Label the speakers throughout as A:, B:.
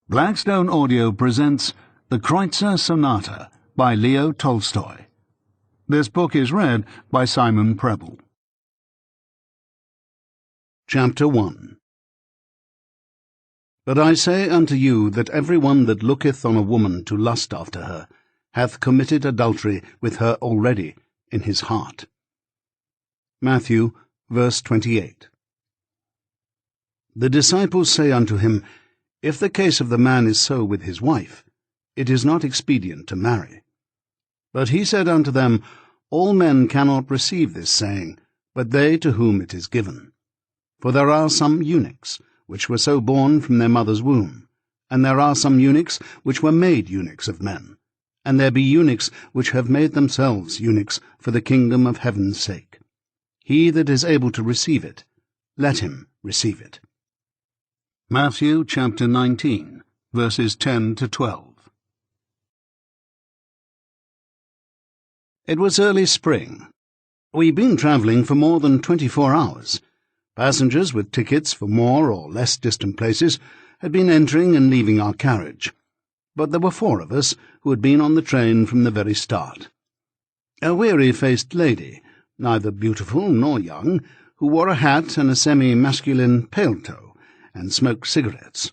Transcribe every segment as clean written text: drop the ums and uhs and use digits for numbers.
A: Blackstone Audio presents The Kreutzer Sonata by Leo Tolstoy. This book is read by Simon Preble. Chapter 1. But I say unto you that every one that looketh on a woman to lust after her hath committed adultery with her already in his heart. Matthew, verse 28. The disciples say unto him, If the case of the man is so with his wife, it is not expedient to marry. But he said unto them, All men cannot receive this saying, but they to whom it is given. For there are some eunuchs, which were so born from their mother's womb, and there are some eunuchs which were made eunuchs of men, and there be eunuchs which have made themselves eunuchs for the kingdom of heaven's sake. He that is able to receive it, let him receive it. Matthew chapter 19, verses 10 to 12. It was early spring. We'd been travelling for more than 24 hours. Passengers with tickets for more or less distant places had been entering and leaving our carriage, but there were 4 of us who had been on the train from the very start. A weary-faced lady, neither beautiful nor young, who wore a hat and a semi-masculine paletot, and smoked cigarettes.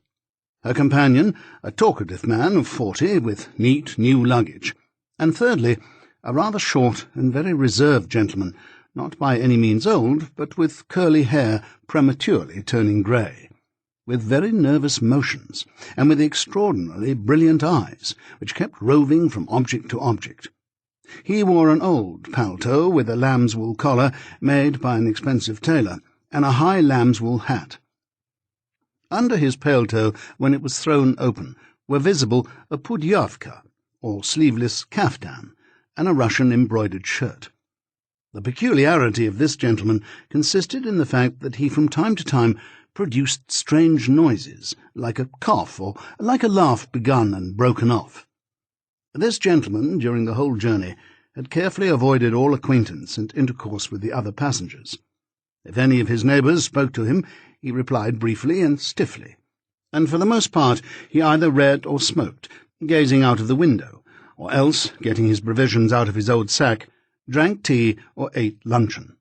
A: Her companion, a talkative man of 40, with neat new luggage, and thirdly, a rather short and very reserved gentleman, not by any means old, but with curly hair prematurely turning grey, with very nervous motions, and with extraordinarily brilliant eyes, which kept roving from object to object. He wore an old paletot with a lamb's-wool collar made by an expensive tailor, and a high lamb's-wool hat. Under his paletot, when it was thrown open, were visible a pudyavka, or sleeveless kaftan, and a Russian embroidered shirt. The peculiarity of this gentleman consisted in the fact that he from time to time produced strange noises, like a cough or like a laugh begun and broken off. This gentleman, during the whole journey, had carefully avoided all acquaintance and intercourse with the other passengers. If any of his neighbours spoke to him, he replied briefly and stiffly, and for the most part he either read or smoked, gazing out of the window, or else, getting his provisions out of his old sack, drank tea or ate luncheon.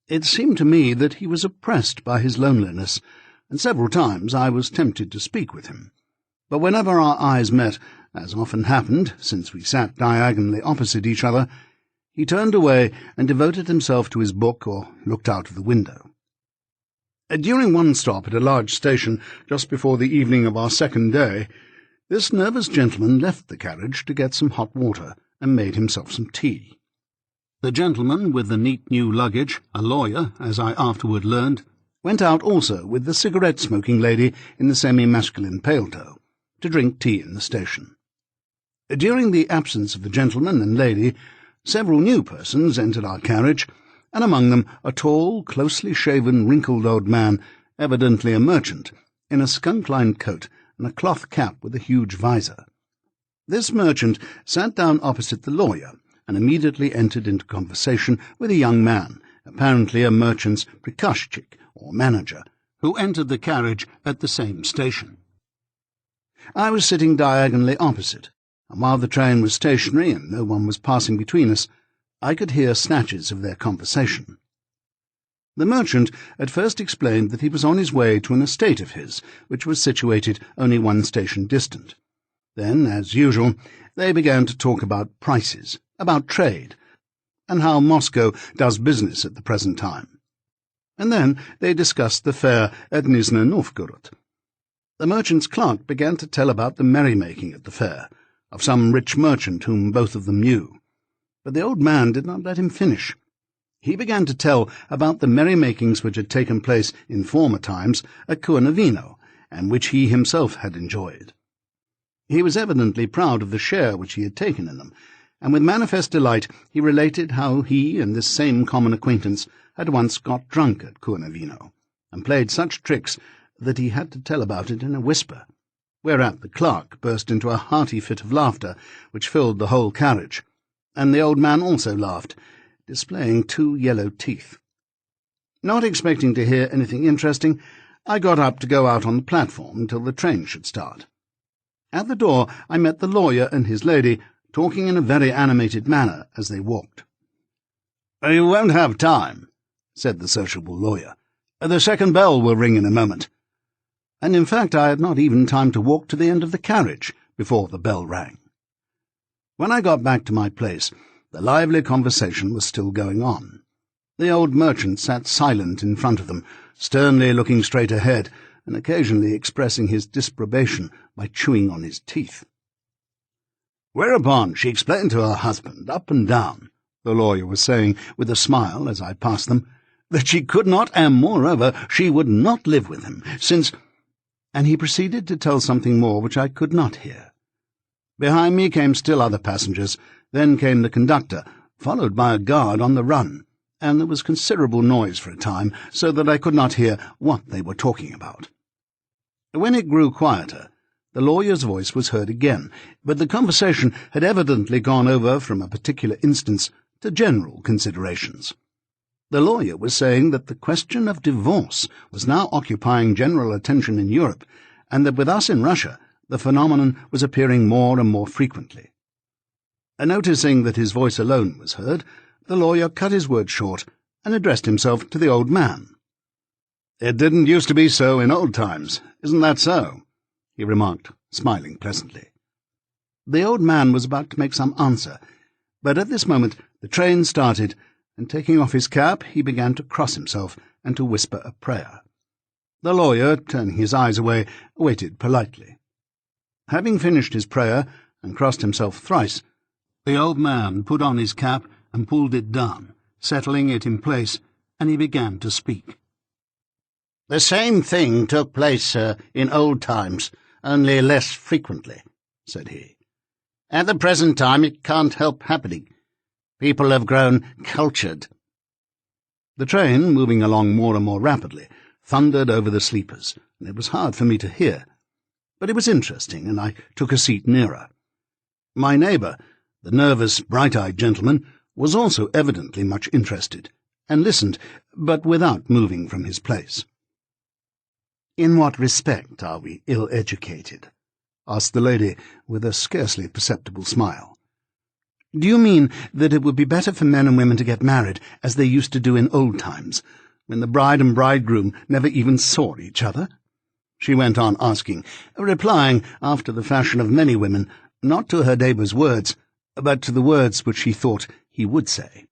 A: It seemed to me that he was oppressed by his loneliness, and several times I was tempted to speak with him. But whenever our eyes met, as often happened, since we sat diagonally opposite each other, he turned away and devoted himself to his book or looked out of the window. During one stop at a large station just before the evening of our second day, this nervous gentleman left the carriage to get some hot water and made himself some tea. The gentleman with the neat new luggage, a lawyer, as I afterward learned, went out also with the cigarette-smoking lady in the semi-masculine paletot to drink tea in the station. During the absence of the gentleman and lady, several new persons entered our carriage, and among them a tall, closely shaven, wrinkled old man, evidently a merchant, in a skunk-lined coat and a cloth cap with a huge visor. This merchant sat down opposite the lawyer, and immediately entered into conversation with a young man, apparently a merchant's prikashchik, or manager, who entered the carriage at the same station. I was sitting diagonally opposite, and while the train was stationary and no one was passing between us, I could hear snatches of their conversation. The merchant at first explained that he was on his way to an estate of his, which was situated only 1 station distant. Then, as usual, they began to talk about prices, about trade, and how Moscow does business at the present time. And then they discussed the fair at Nizhny Novgorod. The merchant's clerk began to tell about the merrymaking at the fair, of some rich merchant whom both of them knew. But the old man did not let him finish. He began to tell about the merrymakings which had taken place in former times at Kournovino, and which he himself had enjoyed. He was evidently proud of the share which he had taken in them, and with manifest delight he related how he and this same common acquaintance had once got drunk at Kournovino, and played such tricks that he had to tell about it in a whisper, whereat the clerk burst into a hearty fit of laughter which filled the whole carriage, and the old man also laughed, displaying 2 yellow teeth. Not expecting to hear anything interesting, I got up to go out on the platform till the train should start. At the door I met the lawyer and his lady, talking in a very animated manner as they walked. "You won't have time," said the sociable lawyer. "The second bell will ring in a moment." And in fact I had not even time to walk to the end of the carriage before the bell rang. When I got back to my place, the lively conversation was still going on. The old merchant sat silent in front of them, sternly looking straight ahead, and occasionally expressing his disapprobation by chewing on his teeth. Whereupon she explained to her husband, up and down, the lawyer was saying with a smile as I passed them, that she could not, and moreover she would not live with him, since— and he proceeded to tell something more which I could not hear. Behind me came still other passengers, then came the conductor, followed by a guard on the run, and there was considerable noise for a time, so that I could not hear what they were talking about. When it grew quieter, the lawyer's voice was heard again, but the conversation had evidently gone over from a particular instance to general considerations. The lawyer was saying that the question of divorce was now occupying general attention in Europe, and that with us in Russia the phenomenon was appearing more and more frequently. Noticing that his voice alone was heard, the lawyer cut his words short and addressed himself to the old man. "It didn't used to be so in old times, isn't that so?" he remarked, smiling pleasantly. The old man was about to make some answer, but at this moment the train started, and taking off his cap he began to cross himself and to whisper a prayer. The lawyer, turning his eyes away, waited politely. Having finished his prayer and crossed himself thrice, the old man put on his cap and pulled it down, settling it in place, and he began to speak. "The same thing took place, in old times, only less frequently," said he. "At the present time it can't help happening. People have grown cultured." The train, moving along more and more rapidly, thundered over the sleepers, and it was hard for me to hear. But it was interesting, and I took a seat nearer. My neighbour, the nervous, bright-eyed gentleman, was also evidently much interested, and listened, but without moving from his place. "In what respect are we ill-educated?" asked the lady, with a scarcely perceptible smile. "Do you mean that it would be better for men and women to get married as they used to do in old times, when the bride and bridegroom never even saw each other?" she went on asking, replying, after the fashion of many women, not to her neighbour's words, but to the words which she thought he would say.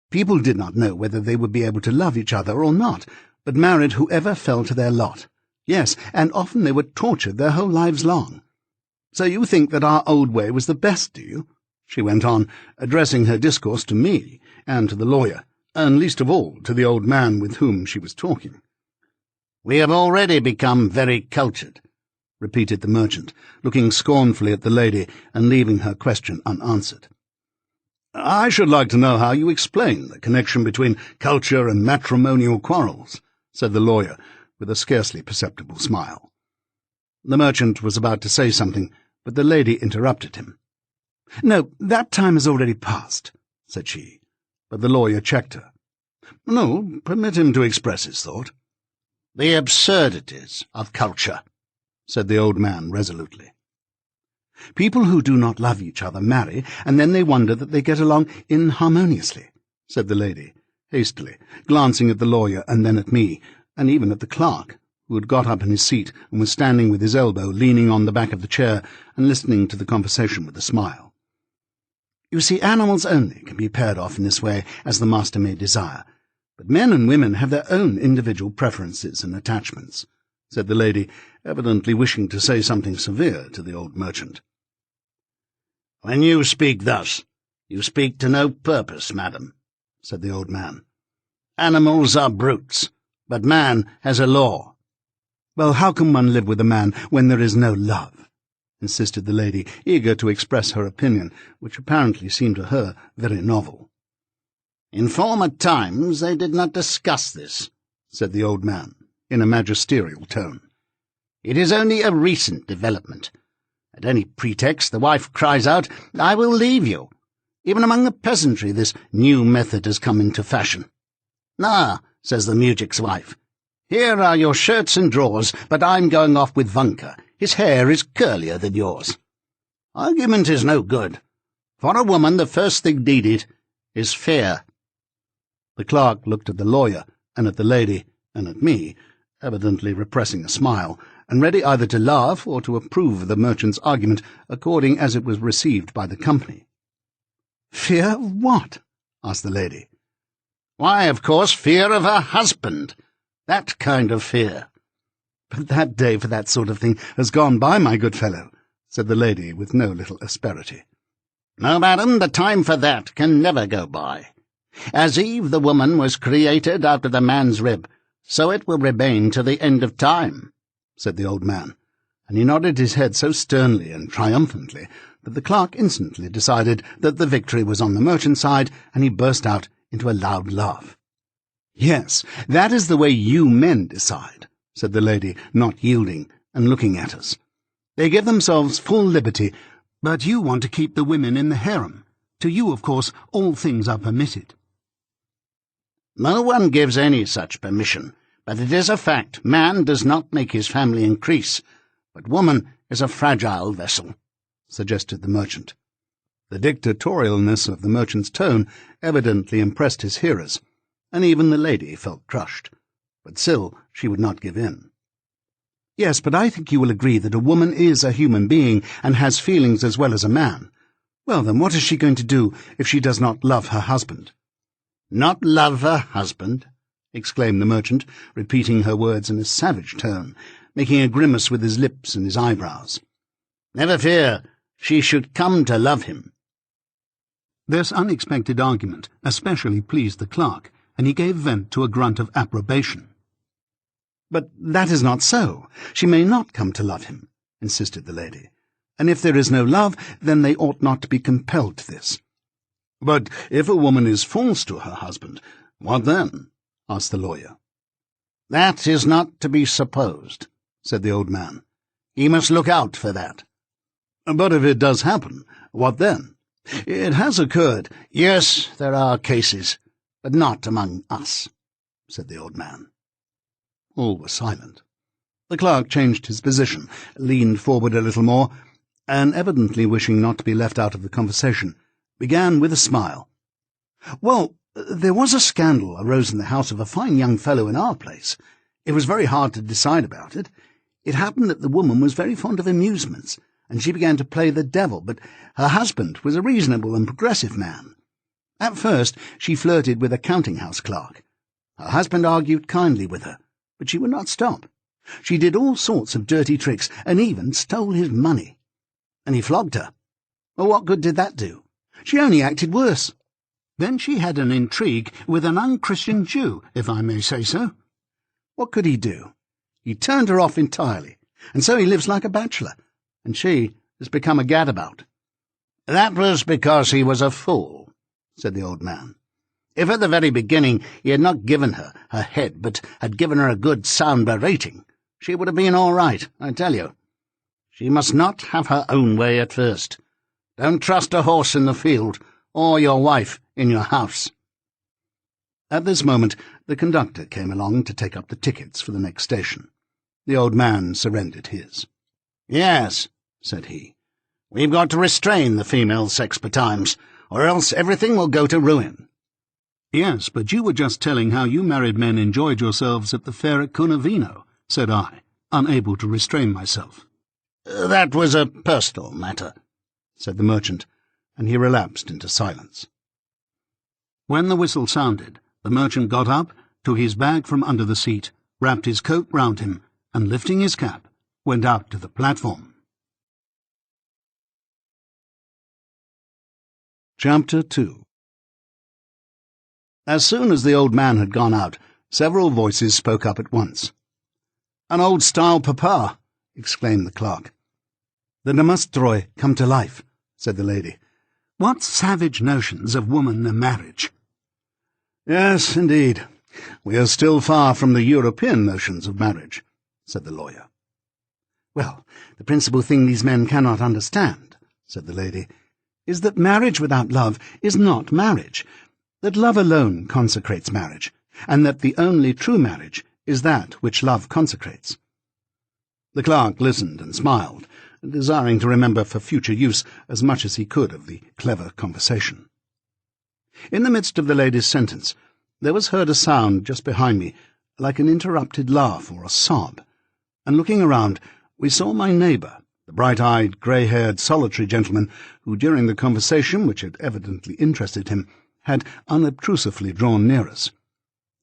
A: People did not know whether they would be able to love each other or not, but married whoever fell to their lot. Yes, and often they were tortured their whole lives long. "So you think that our old way was the best, do you?" she went on, addressing her discourse to me and to the lawyer, and least of all to the old man with whom she was talking. "We have already become very cultured," repeated the merchant, looking scornfully at the lady and leaving her question unanswered. "I should like to know how you explain the connection between culture and matrimonial quarrels," said the lawyer, with a scarcely perceptible smile. The merchant was about to say something, but the lady interrupted him. "No, that time has already passed," said she, but the lawyer checked her. "No, permit him to express his thought." "The absurdities of culture," said the old man resolutely. "People who do not love each other marry, and then they wonder that they get along inharmoniously," said the lady, hastily, glancing at the lawyer and then at me, and even at the clerk, who had got up in his seat and was standing with his elbow leaning on the back of the chair and listening to the conversation with a smile. "You see, animals only can be paired off in this way as the master may desire, but men and women have their own individual preferences and attachments," said the lady, evidently wishing to say something severe to the old merchant. "When you speak thus, you speak to no purpose, madam," said the old man. "Animals are brutes, but man has a law." "Well, how can one live with a man when there is no love?" insisted the lady, eager to express her opinion, which apparently seemed to her very novel. "In former times they did not discuss this," said the old man, in a magisterial tone. "It is only a recent development. At any pretext the wife cries out, 'I will leave you.' Even among the peasantry this new method has come into fashion. 'Ah,' says the mujik's wife,
B: Here are your shirts and drawers, but I'm going off with Vanka. His hair is curlier than yours. Argument is no good. For a woman, the first thing needed is fear.
A: The clerk looked at the lawyer, and at the lady, and at me, evidently repressing a smile, and ready either to laugh or to approve of the merchant's argument according as it was received by the company. "Fear of what?" asked the lady.
B: Why, of course, fear of her husband. That kind of fear.
A: "But that day for that sort of thing has gone by, my good fellow," said the lady with no little asperity.
B: No, madam, the time for that can never go by. As Eve the woman was created out of the man's rib, so it will remain to the end of time,
A: said the old man, and he nodded his head so sternly and triumphantly that the clerk instantly decided that the victory was on the merchant's side, and he burst out into a loud laugh. "Yes, that is the way you men decide," said the lady, not yielding, and looking at us. "They give themselves full liberty, but you want to keep the women in the harem. To you, of course, all things are permitted."
B: No one gives any such permission, but it is a fact man does not make his family increase, but woman is a fragile vessel,
A: suggested the merchant. The dictatorialness of the merchant's tone evidently impressed his hearers, and even the lady felt crushed, but still she would not give in. "Yes, but I think you will agree that a woman is a human being and has feelings as well as a man. Well, then, what is she going to do if she does not love her husband?"
B: "Not love her husband?"
A: exclaimed the merchant, repeating her words in a savage tone, making a grimace with his lips and his eyebrows.
B: "Never fear, she should come to love him."
A: This unexpected argument especially pleased the clerk, and he gave vent to a grunt of approbation. "But that is not so. She may not come to love him," insisted the lady. "And if there is no love, then they ought not to be compelled to this." "But if a woman is false to her husband, what then?" asked the lawyer.
B: "That is not to be supposed," said the old man. "He must look out for that."
A: "But if it does happen, what then? It has occurred—"
B: "Yes, there are cases, but not among us," said the old man.
A: All were silent. The clerk changed his position, leaned forward a little more, and, evidently wishing not to be left out of the conversation, began with a smile. "Well, there was a scandal arose in the house of a fine young fellow in our place. It was very hard to decide about it. It happened that the woman was very fond of amusements, and she began to play the devil, but her husband was a reasonable and progressive man. At first she flirted with a counting-house clerk. Her husband argued kindly with her, but she would not stop. She did all sorts of dirty tricks, and even stole his money. And he flogged her. Well, what good did that do? She only acted worse. Then she had an intrigue with an unchristian Jew, if I may say so. What could he do? He turned her off entirely, and so he lives like a bachelor, and she has become a gadabout."
B: "That was because he was a fool," said the old man. "If at the very beginning he had not given her her head, but had given her a good sound berating, she would have been all right, I tell you. She must not have her own way at first. Don't trust a horse in the field, or your wife in your house."
A: At this moment the conductor came along to take up the tickets for the next station. The old man surrendered his.
B: "Yes," said he, "we've got to restrain the female sex betimes, or else everything will go to ruin."
A: "Yes, but you were just telling how you married men enjoyed yourselves at the fair at Cunavino," said I, unable to restrain myself.
B: "That was a personal matter," said the merchant, and he relapsed into silence.
A: When the whistle sounded, the merchant got up, took his bag from under the seat, wrapped his coat round him, and lifting his cap, went out to the platform. Chapter 2. As soon as the old man had gone out, several voices spoke up at once. "An old-style papa!" exclaimed the clerk. "The Namastroi come to life," said the lady. "What savage notions of woman and marriage!" "Yes, indeed. We are still far from the European notions of marriage," said the lawyer. "Well, the principal thing these men cannot understand," said the lady, "is that marriage without love is not marriage, that love alone consecrates marriage, and that the only true marriage is that which love consecrates." The clerk listened and smiled, desiring to remember for future use as much as he could of the clever conversation. In the midst of the lady's sentence, there was heard a sound just behind me, like an interrupted laugh or a sob, and looking around, we saw my neighbour, the bright-eyed, grey-haired, solitary gentleman who, during the conversation, which had evidently interested him, had unobtrusively drawn near us.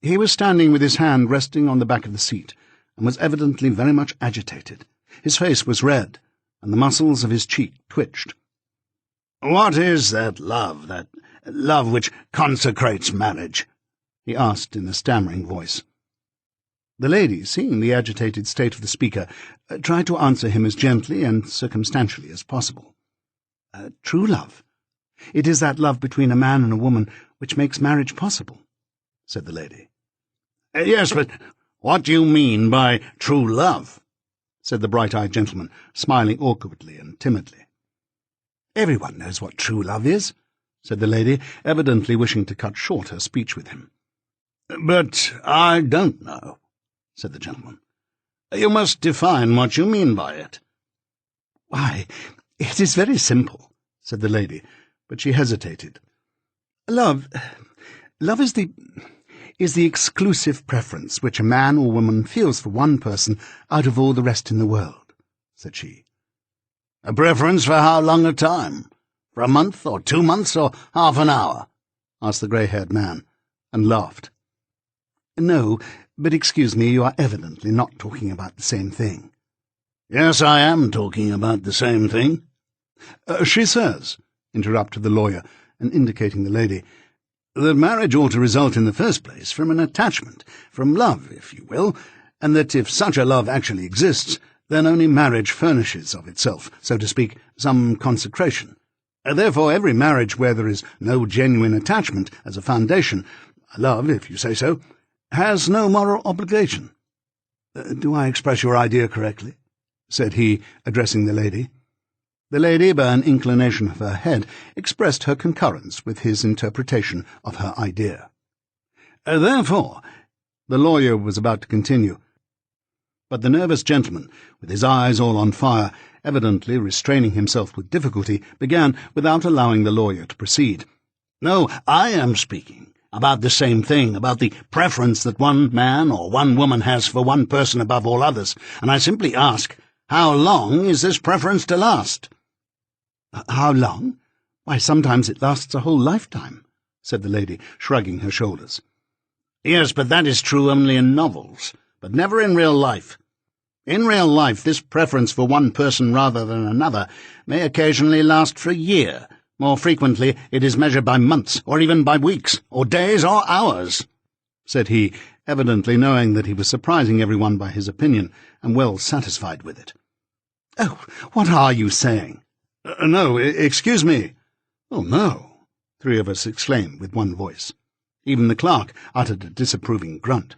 A: He was standing with his hand resting on the back of the seat, and was evidently very much agitated. His face was red, and the muscles of his cheek twitched. "What is that love which consecrates marriage?" he asked in a stammering voice. The lady, seeing the agitated state of the speaker, tried to answer him as gently and circumstantially as possible. "True love. It is that love between a man and a woman which makes marriage possible," said the lady. "Yes, but what do you mean by true love?" said the bright-eyed gentleman, smiling awkwardly and timidly. "Everyone knows what true love is," said the lady, evidently wishing to cut short her speech with him. "But I don't know," said the gentleman. "You must define what you mean by it." "Why, it is very simple," said the lady, but she hesitated. Love is the exclusive preference which a man or woman feels for one person out of all the rest in the world," said she. "A preference for how long a time? For a month, or 2 months, or half an hour?" asked the grey-haired man, and laughed. "No, but excuse me, you are evidently not talking about the same thing." "Yes, I am talking about the same thing." "She says," interrupted the lawyer, and indicating the lady, "that marriage ought to result in the first place from an attachment, from love, if you will, and that if such a love actually exists, then only marriage furnishes of itself, so to speak, some consecration. Therefore every marriage where there is no genuine attachment as a foundation, love, if you say so, has no moral obligation. Do I express your idea correctly?" said he, addressing the lady. The lady, by an inclination of her head, expressed her concurrence with his interpretation of her idea. "Therefore," the lawyer was about to continue, but the nervous gentleman, with his eyes all on fire, evidently restraining himself with difficulty, began, without allowing the lawyer to proceed. "No, I am speaking about the same thing, about the preference that one man or one woman has for one person above all others, and I simply ask, how long is this preference to last?" "How long? Why, sometimes it lasts a whole lifetime," said the lady, shrugging her shoulders. "Yes, but that is true only in novels, but never in real life. In real life, this preference for one person rather than another may occasionally last for a year. More frequently it is measured by months, or even by weeks, or days, or hours," said he, evidently knowing that he was surprising everyone by his opinion, and well satisfied with it. "Oh, what are you saying?" "No, excuse me." "Oh, no," 3 of us exclaimed with one voice. Even the clerk uttered a disapproving grunt.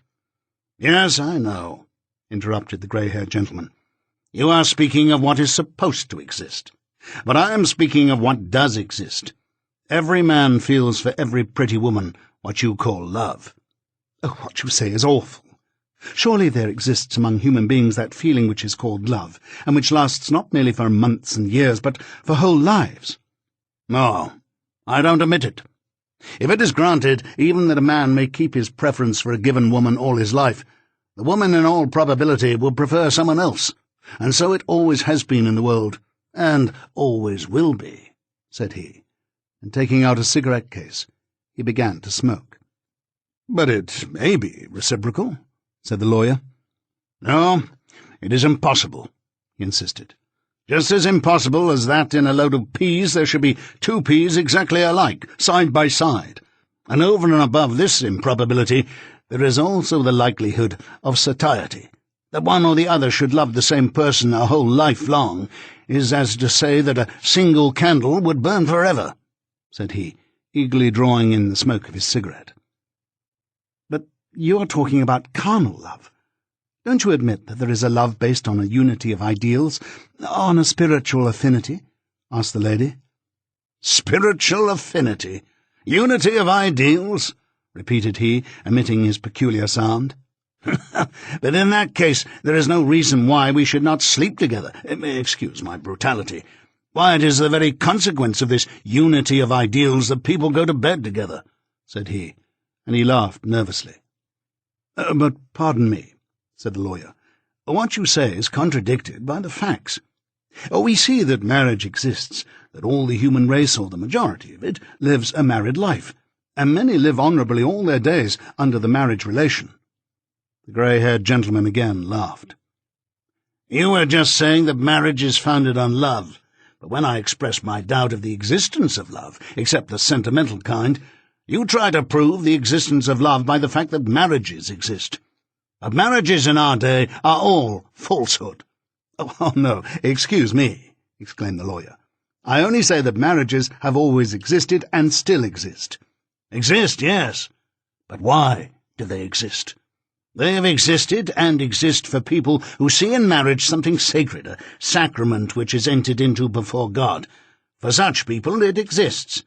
A: "Yes, I know," interrupted the grey-haired gentleman. "You are speaking of what is supposed to exist. But I am speaking of what does exist. Every man feels for every pretty woman what you call love." "Oh, what you say is awful. Surely there exists among human beings that feeling which is called love, and which lasts not merely for months and years, but for whole lives." "No, I don't admit it. If it is granted even that a man may keep his preference for a given woman all his life, the woman in all probability will prefer someone else, and so it always has been in the world, and always will be," said he, and taking out a cigarette case, he began to smoke. "But it may be reciprocal," said the lawyer. "No, it is impossible," he insisted. "Just as impossible as that in a load of peas there should be 2 peas exactly alike, side by side. And over and above this improbability, there is also the likelihood of satiety. That one or the other should love the same person a whole life long is as to say that a single candle would burn forever," said he, eagerly drawing in the smoke of his cigarette. "But you are talking about carnal love. Don't you admit that there is a love based on a unity of ideals, on a spiritual affinity?" asked the lady. "Spiritual affinity? Unity of ideals?" repeated he, emitting his peculiar sound.
B: But in that case, there is no reason why we should not sleep together. Excuse my brutality. Why, it is the very consequence of this unity of ideals that people go to bed together," said he, and he laughed nervously. "But pardon me," said the lawyer. "What you say is contradicted by the facts. We see that marriage exists, that all the human race, or the majority of it, lives a married life, and many live honourably all their days under the marriage relation." The grey-haired gentleman again laughed. "You were just saying that marriage is founded on love, but when I express my doubt of the existence of love, except the sentimental kind, you try to prove the existence of love by the fact that marriages exist. But marriages in our day are all falsehood." "Oh, no, excuse me," exclaimed the lawyer. "I only say that marriages have always existed and still exist." "Exist, yes. But why do they exist? They have existed and exist for people who see in marriage something sacred, a sacrament which is entered into before God. For such people it exists.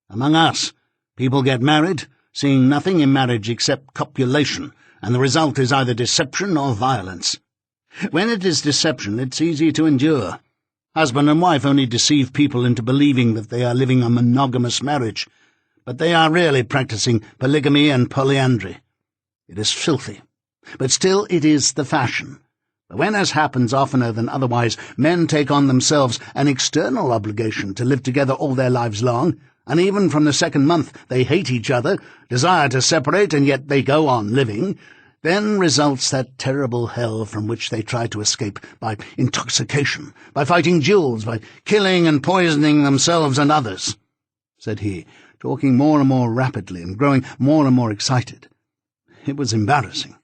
B: Among us, people get married, seeing nothing in marriage except copulation, and the result is either deception or violence. When it is deception, it's easy to endure. Husband and wife only deceive people into believing that they are living a monogamous marriage, but they are really practicing polygamy and polyandry. It is filthy, but still it is the fashion. But when, as happens oftener than otherwise, men take on themselves an external obligation to live together all their lives long, and even from the second month they hate each other, desire to separate, and yet they go on living, then results that terrible hell from which they try to escape by intoxication, by fighting duels, by killing and poisoning themselves and others," said he, talking more and more rapidly and growing more and more excited. It was embarrassing.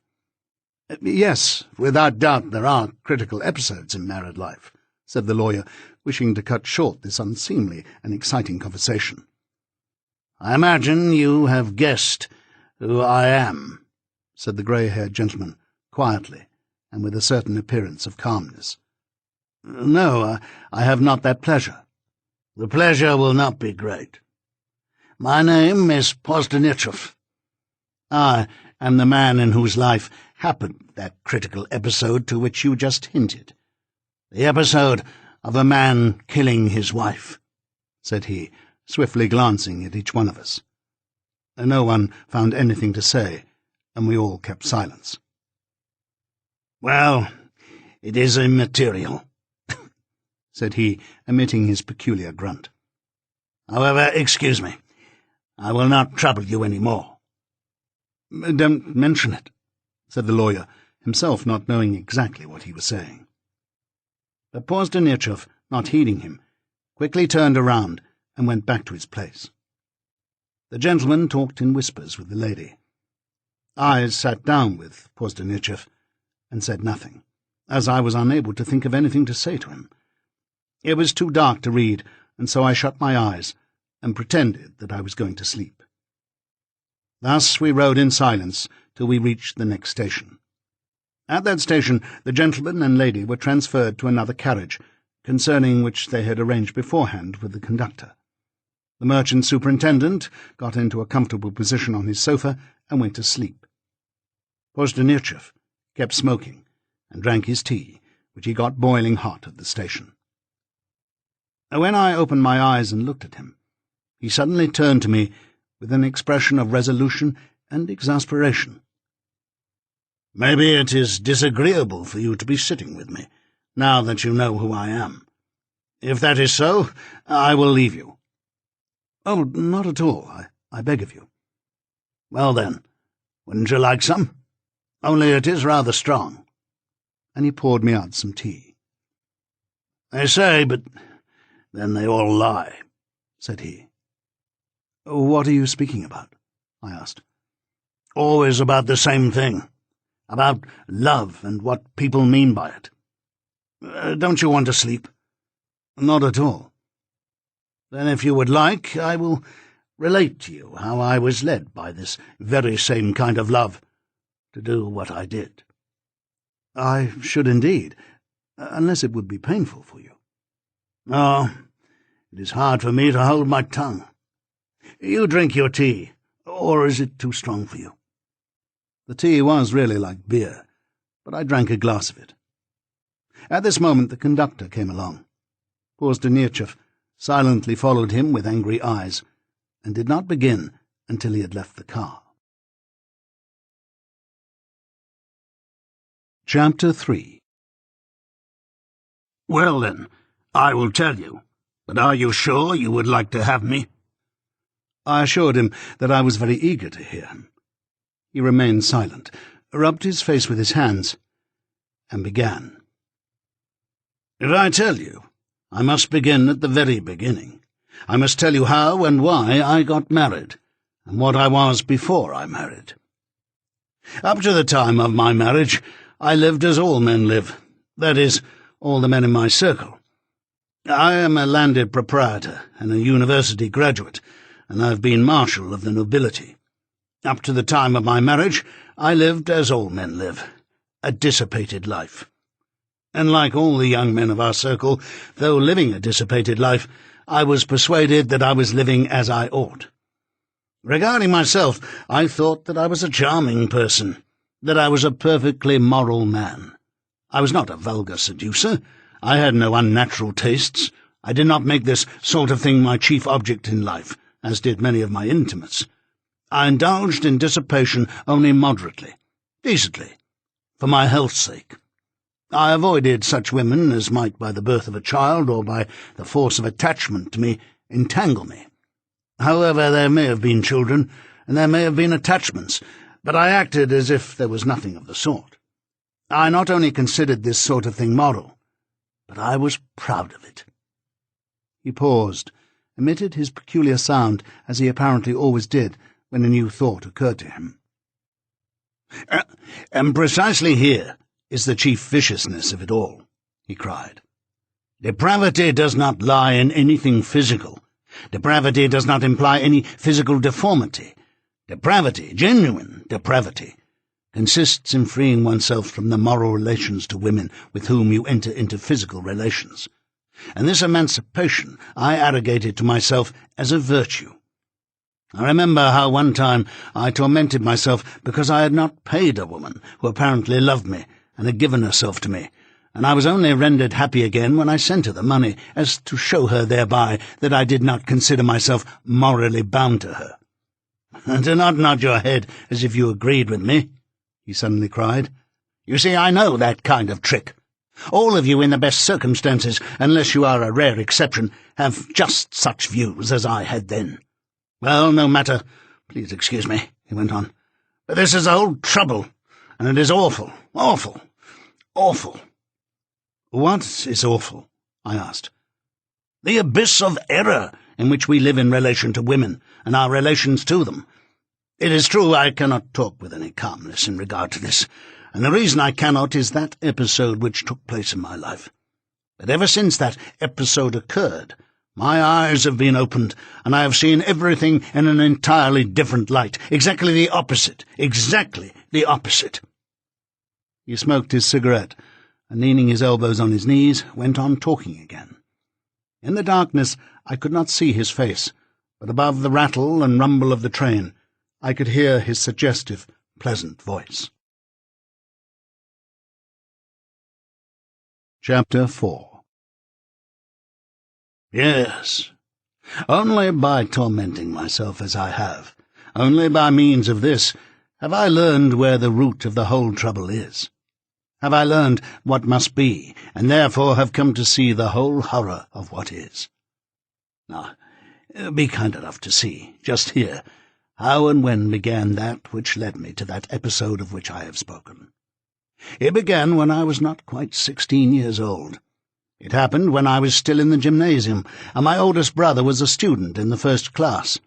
B: "Yes, without doubt there are critical episodes in married life," said the lawyer, wishing to cut short this unseemly and exciting conversation. "I imagine you have guessed who I am," said the grey-haired gentleman, quietly, and with a certain appearance of calmness. "No, I have not that pleasure." "The pleasure will not be great. My name is Postanichov. I am the man in whose life happened that critical episode to which you just hinted. The episode of a man killing his wife," said he, swiftly glancing at each one of us. No one found anything to say, and we all kept silence. "Well, it is immaterial," said he, emitting his peculiar grunt. "However, excuse me. I will not trouble you any more." "Don't mention it," said the lawyer, himself not knowing exactly what he was saying. But Postanichov, not heeding him, quickly turned around and went back to his place. The gentleman talked in whispers with the lady. I sat down with Postanichov and said nothing, as I was unable to think of anything to say to him. It was too dark to read, and so I shut my eyes and pretended that I was going to sleep. Thus we rode in silence till we reached the next station. At that station the gentleman and lady were transferred to another carriage, concerning which they had arranged beforehand with the conductor. The merchant superintendent got into a comfortable position on his sofa and went to sleep. Postanichov kept smoking and drank his tea, which he got boiling hot at the station. When I opened my eyes and looked at him, he suddenly turned to me with an expression of resolution and exasperation. "Maybe it is disagreeable for you to be sitting with me, now that you know who I am. If that is so, I will leave you." "Oh, not at all, I beg of you." "Well then, wouldn't you like some? Only it is rather strong." And he poured me out some tea. "They say, but then they all lie," said he. "What are you speaking about?" I asked. "Always about the same thing. About love and what people mean by it. Don't you want to sleep?" "Not at all." "Then if you would like, I will relate to you how I was led by this very same kind of love to do what I did." "I should indeed, unless it would be painful for you." "No, it is hard for me to hold my tongue. You drink your tea, or is it too strong for you?"
A: The tea was really like beer, but I drank a glass of it. At this moment the conductor came along. Poor Stanirchev silently followed him with angry eyes, and did not begin until he had left the car. Chapter 3.
B: "Well, then, I will tell you. But are you sure you would like to have me?"
A: I assured him that I was very eager to hear him. He remained silent, rubbed his face with his hands, and began.
B: "If I tell you, I must begin at the very beginning. I must tell you how and why I got married, and what I was before I married. Up to the time of my marriage, I lived as all men live, that is, all the men in my circle. I am a landed proprietor and a university graduate, and I have been marshal of the nobility. Up to the time of my marriage, I lived as all men live, a dissipated life. And like all the young men of our circle, though living a dissipated life, I was persuaded that I was living as I ought. Regarding myself, I thought that I was a charming person, that I was a perfectly moral man. I was not a vulgar seducer. I had no unnatural tastes. I did not make this sort of thing my chief object in life, as did many of my intimates. I indulged in dissipation only moderately, decently, for my health's sake. I avoided such women as might, by the birth of a child or by the force of attachment to me, entangle me. However, there may have been children, and there may have been attachments, but I acted as if there was nothing of the sort. I not only considered this sort of thing moral, but I was proud of it." He paused, emitted his peculiar sound, as he apparently always did when a new thought occurred to him. And precisely here is the chief viciousness of it all," he cried. "Depravity does not lie in anything physical. Depravity does not imply any physical deformity. Depravity, genuine depravity, consists in freeing oneself from the moral relations to women with whom you enter into physical relations. And this emancipation I arrogated to myself as a virtue. I remember how one time I tormented myself because I had not paid a woman who apparently loved me and had given herself to me, and I was only rendered happy again when I sent her the money, as to show her thereby that I did not consider myself morally bound to her. Do not nod your head as if you agreed with me," he suddenly cried. "You see, I know that kind of trick. All of you in the best circumstances, unless you are a rare exception, have just such views as I had then. Well, no matter. Please excuse me," he went on, "but this is the whole trouble, and it is awful, awful, awful."
A: "What is awful?" I asked.
B: "The abyss of error in which we live in relation to women, and our relations to them. It is true I cannot talk with any calmness in regard to this, and the reason I cannot is that episode which took place in my life. But ever since that episode occurred, my eyes have been opened, and I have seen everything in an entirely different light, exactly the opposite, exactly the opposite."
A: He smoked his cigarette, and leaning his elbows on his knees, went on talking again. In the darkness I could not see his face, but above the rattle and rumble of the train I could hear his suggestive, pleasant voice. Chapter 4.
B: "Yes, only by tormenting myself as I have, only by means of this, have I learned where the root of the whole trouble is. Have I learned what must be, and therefore have come to see the whole horror of what is. Now, be kind enough to see, just here, how and when began that which led me to that episode of which I have spoken. It began when I was not quite 16 years old. It happened when I was still in the gymnasium, and my oldest brother was a student in the first class.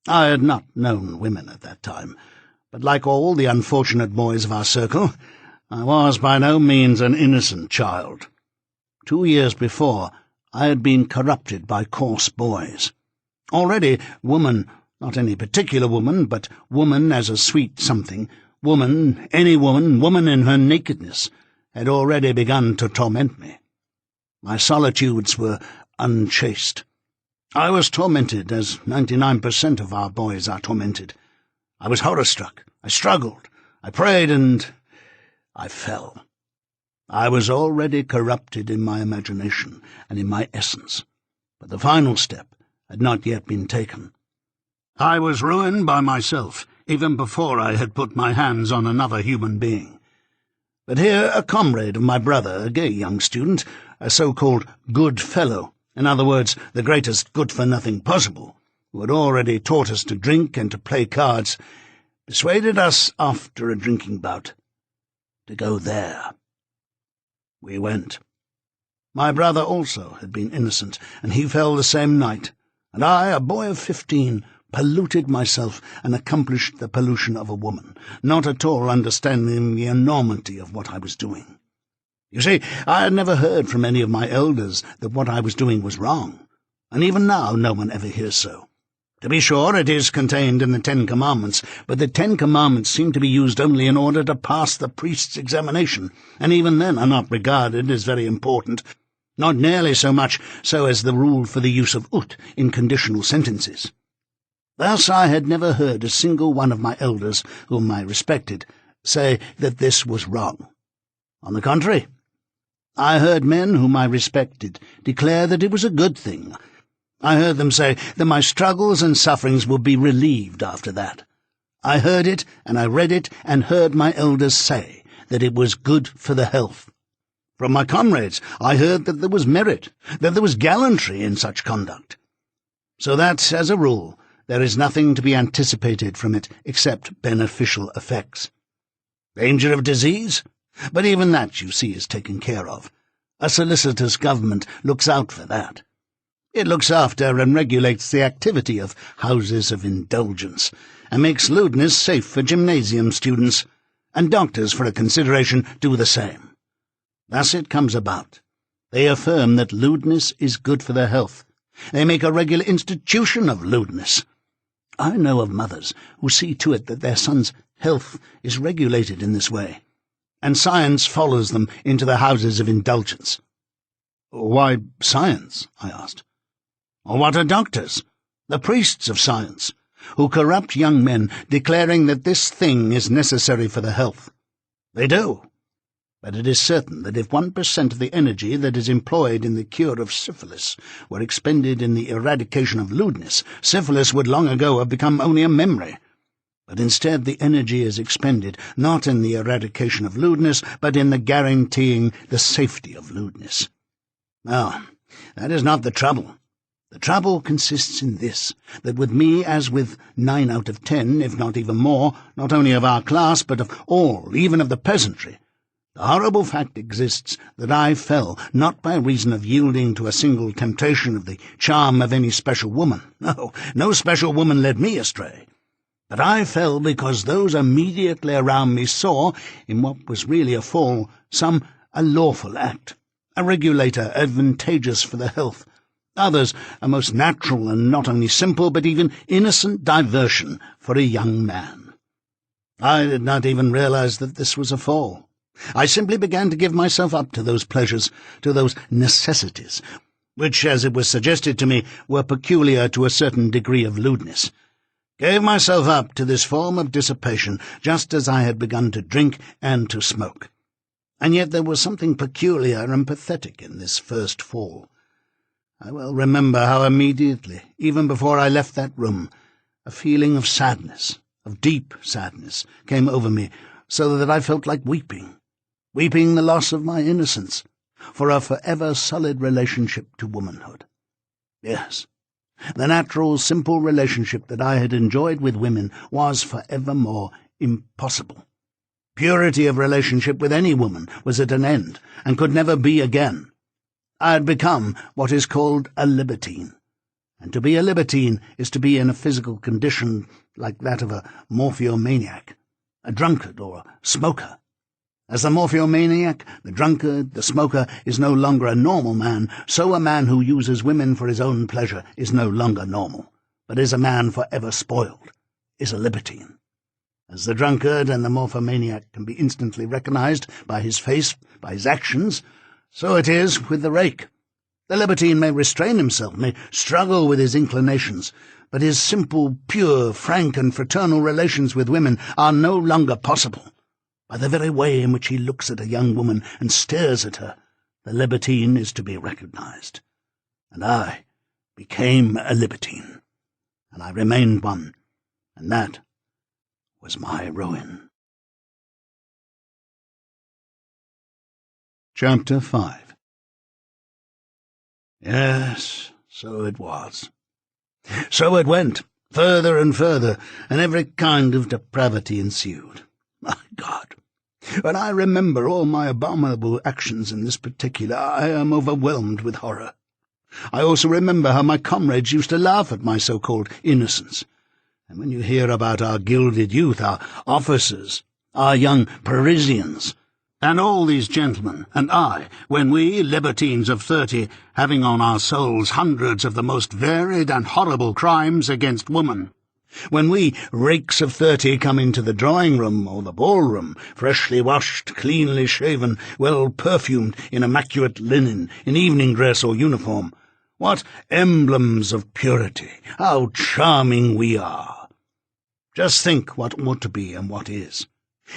B: I had not known women at that time, but like all the unfortunate boys of our circle, I was by no means an innocent child. 2 years before, I had been corrupted by coarse boys. Already woman, not any particular woman, but woman as a sweet something, woman, any woman, woman in her nakedness, had already begun to torment me. My solitudes were unchaste. I was tormented, as 99% of our boys are tormented. I was horror-struck. I struggled. I prayed, and I fell. I was already corrupted in my imagination and in my essence, but the final step had not yet been taken. I was ruined by myself, even before I had put my hands on another human being. But here a comrade of my brother, a gay young student, a so-called good fellow, in other words, the greatest good-for-nothing possible, who had already taught us to drink and to play cards, persuaded us, after a drinking bout, to go there. We went. My brother also had been innocent, and he fell the same night, and I, a boy of 15, polluted myself and accomplished the pollution of a woman, not at all understanding the enormity of what I was doing. You see, I had never heard from any of my elders that what I was doing was wrong, and even now no one ever hears so. To be sure, it is contained in the 10 Commandments, but the 10 Commandments seem to be used only in order to pass the priest's examination, and even then are not regarded as very important, not nearly so much so as the rule for the use of ut in conditional sentences. Thus I had never heard a single one of my elders, whom I respected, say that this was wrong. On the contrary, I heard men whom I respected declare that it was a good thing. I heard them say that my struggles and sufferings would be relieved after that. I heard it, and I read it, and heard my elders say that it was good for the health. From my comrades I heard that there was merit, that there was gallantry in such conduct. So that, as a rule, there is nothing to be anticipated from it except beneficial effects. Danger of disease? But even that, you see, is taken care of. A solicitous government looks out for that. It looks after and regulates the activity of houses of indulgence, and makes lewdness safe for gymnasium students, and doctors, for a consideration, do the same. Thus it comes about. They affirm that lewdness is good for their health. They make a regular institution of lewdness. I know of mothers who see to it that their son's health is regulated in this way, and science follows them into the houses of indulgence. "Why science?" I asked. "What are doctors? The priests of science, who corrupt young men, declaring that this thing is necessary for their health. They do. But it is certain that if 1% of the energy that is employed in the cure of syphilis were expended in the eradication of lewdness, syphilis would long ago have become only a memory. But instead the energy is expended not in the eradication of lewdness, but in the guaranteeing the safety of lewdness. Now, that is not the trouble. The trouble consists in this, that with me, as with 9 out of 10, if not even more, not only of our class, but of all, even of the peasantry, the horrible fact exists that I fell, not by reason of yielding to a single temptation of the charm of any special woman. No special woman led me astray. But I fell because those immediately around me saw, in what was really a fall, a lawful act, a regulator advantageous for the health, others a most natural and not only simple but even innocent diversion for a young man. I did not even realize that this was a fall. I simply began to give myself up to those pleasures, to those necessities, which, as it was suggested to me, were peculiar to a certain degree of lewdness. Gave myself up to this form of dissipation, just as I had begun to drink and to smoke. And yet there was something peculiar and pathetic in this first fall. I well remember how immediately, even before I left that room, a feeling of sadness, of deep sadness, came over me, so that I felt like weeping the loss of my innocence, for a forever solid relationship to womanhood. Yes, the natural, simple relationship that I had enjoyed with women was forevermore impossible. Purity of relationship with any woman was at an end, and could never be again. I had become what is called a libertine, and to be a libertine is to be in a physical condition like that of a morphiomaniac, a drunkard or a smoker. As the morphiomaniac, the drunkard, the smoker is no longer a normal man, so a man who uses women for his own pleasure is no longer normal, but is a man forever spoiled, is a libertine. As the drunkard and the morphomaniac can be instantly recognized by his face, by his actions, so it is with the rake. The libertine may restrain himself, may struggle with his inclinations, but his simple, pure, frank, and fraternal relations with women are no longer possible. By the very way in which he looks at a young woman and stares at her, the libertine is to be recognized. And I became a libertine, and I remained one, and that was my ruin.
A: Chapter 5.
B: Yes, so it was. So it went, further and further, and every kind of depravity ensued. My God, when I remember all my abominable actions in this particular, I am overwhelmed with horror. I also remember how my comrades used to laugh at my so-called innocence. And when you hear about our gilded youth, our officers, our young Parisians, and all these gentlemen, and I, when we, libertines of 30, having on our souls hundreds of the most varied and horrible crimes against woman, when we, rakes of 30, come into the drawing-room or the ball-room, freshly washed, cleanly shaven, well perfumed, in immaculate linen, in evening dress or uniform, what emblems of purity! How charming we are! Just think what ought to be and what is.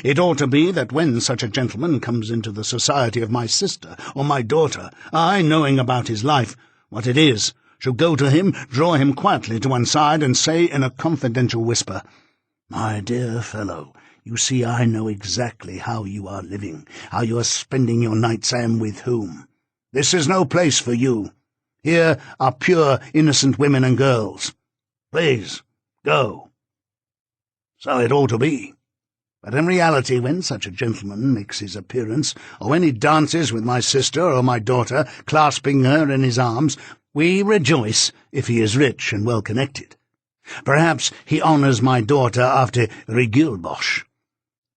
B: It ought to be that when such a gentleman comes into the society of my sister or my daughter, I, knowing about his life, what it is, shall go to him, draw him quietly to one side, and say in a confidential whisper, "My dear fellow, you see I know exactly how you are living, how you are spending your nights, and with whom. This is no place for you. Here are pure, innocent women and girls. Please, go." So it ought to be. But in reality, when such a gentleman makes his appearance, or when he dances with my sister or my daughter, clasping her in his arms, we rejoice if he is rich and well-connected. Perhaps he honours my daughter after Rigilbosch.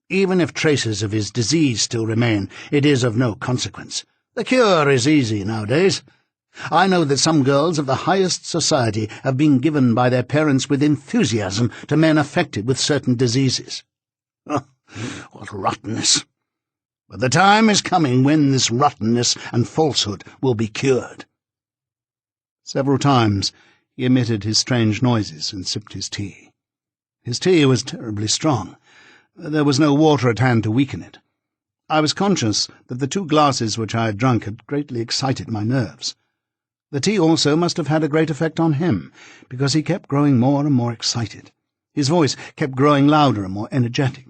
B: Even if traces of his disease still remain, it is of no consequence. The cure is easy nowadays. I know that some girls of the highest society have been given by their parents with enthusiasm to men affected with certain diseases. Oh, what rottenness! But the time is coming when this rottenness and falsehood will be cured.
A: Several times he emitted his strange noises and sipped his tea. His tea was terribly strong. There was no water at hand to weaken it. I was conscious that the 2 glasses which I had drunk had greatly excited my nerves. The tea also must have had a great effect on him, because he kept growing more and more excited. His voice kept growing louder and more energetic.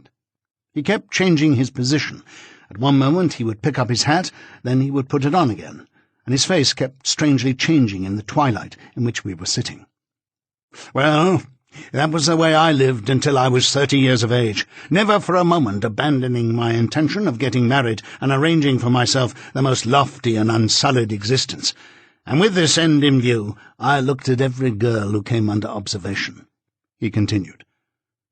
A: He kept changing his position. At one moment he would pick up his hat, then he would put it on again, and his face kept strangely changing in the twilight in which we were sitting. Well, that was the way I lived until I was 30 years of age, never for a moment abandoning my intention of getting married and arranging for myself the most lofty and unsullied existence. And with this end in view, I looked at every girl who came under observation," he continued.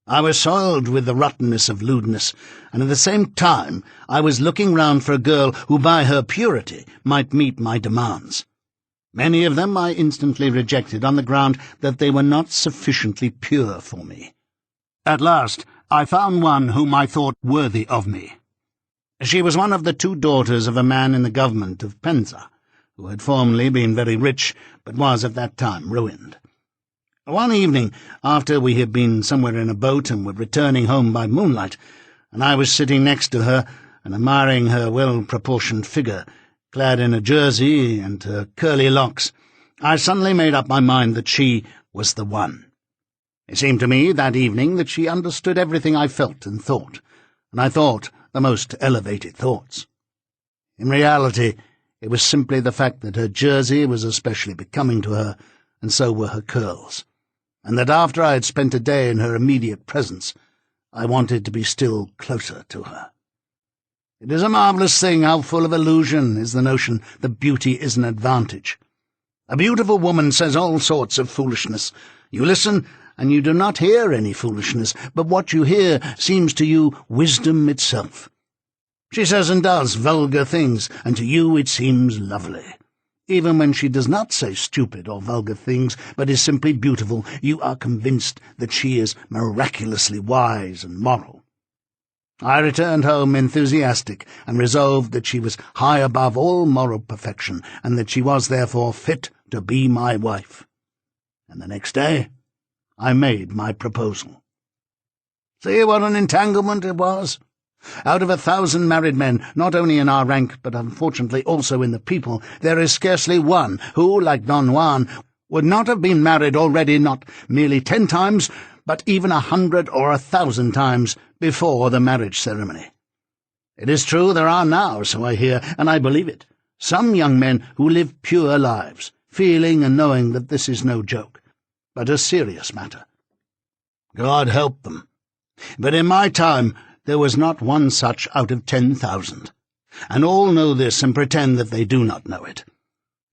A: "I was soiled with the rottenness of lewdness, and at the same time I was looking round for a girl who by her purity might meet my demands. Many of them I instantly rejected on the ground that they were not sufficiently pure for me. At last I found one whom I thought worthy of me. She was one of the 2 daughters of a man in the government of Penza, who had formerly been very rich, but was at that time ruined. One evening, after we had been somewhere in a boat and were returning home by moonlight, and I was sitting next to her and admiring her well-proportioned figure, clad in a jersey and her curly locks, I suddenly made up my mind that she was the one. It seemed to me that evening that she understood everything I felt and thought, and I thought the most elevated thoughts. In reality, it was simply the fact that her jersey was especially becoming to her, and so were her curls, and that after I had spent a day in her immediate presence, I wanted to be still closer to her. It is a marvellous thing how full of illusion is the notion that beauty is an advantage. A beautiful woman says all sorts of foolishness. You listen, and you do not hear any foolishness, but what you hear seems to you wisdom itself. She says and does vulgar things, and to you it seems lovely. Even when she does not say stupid or vulgar things, but is simply beautiful, you are convinced that she is miraculously wise and moral. I returned home enthusiastic, and resolved that she was high above all moral perfection, and that she was therefore fit to be my wife. And the next day I made my proposal. See what an entanglement it was?
B: Out of 1,000 married men, not only in our rank, but unfortunately also in the people, there is scarcely one who, like Don Juan, would not have been married already not merely 10 times, but even 100 or 1,000 times before the marriage ceremony. It is true there are now, so I hear, and I believe it, some young men who live pure lives, feeling and knowing that this is no joke, but a serious matter. God help them. But in my time there was not one such out of 10,000, and all know this and pretend that they do not know it.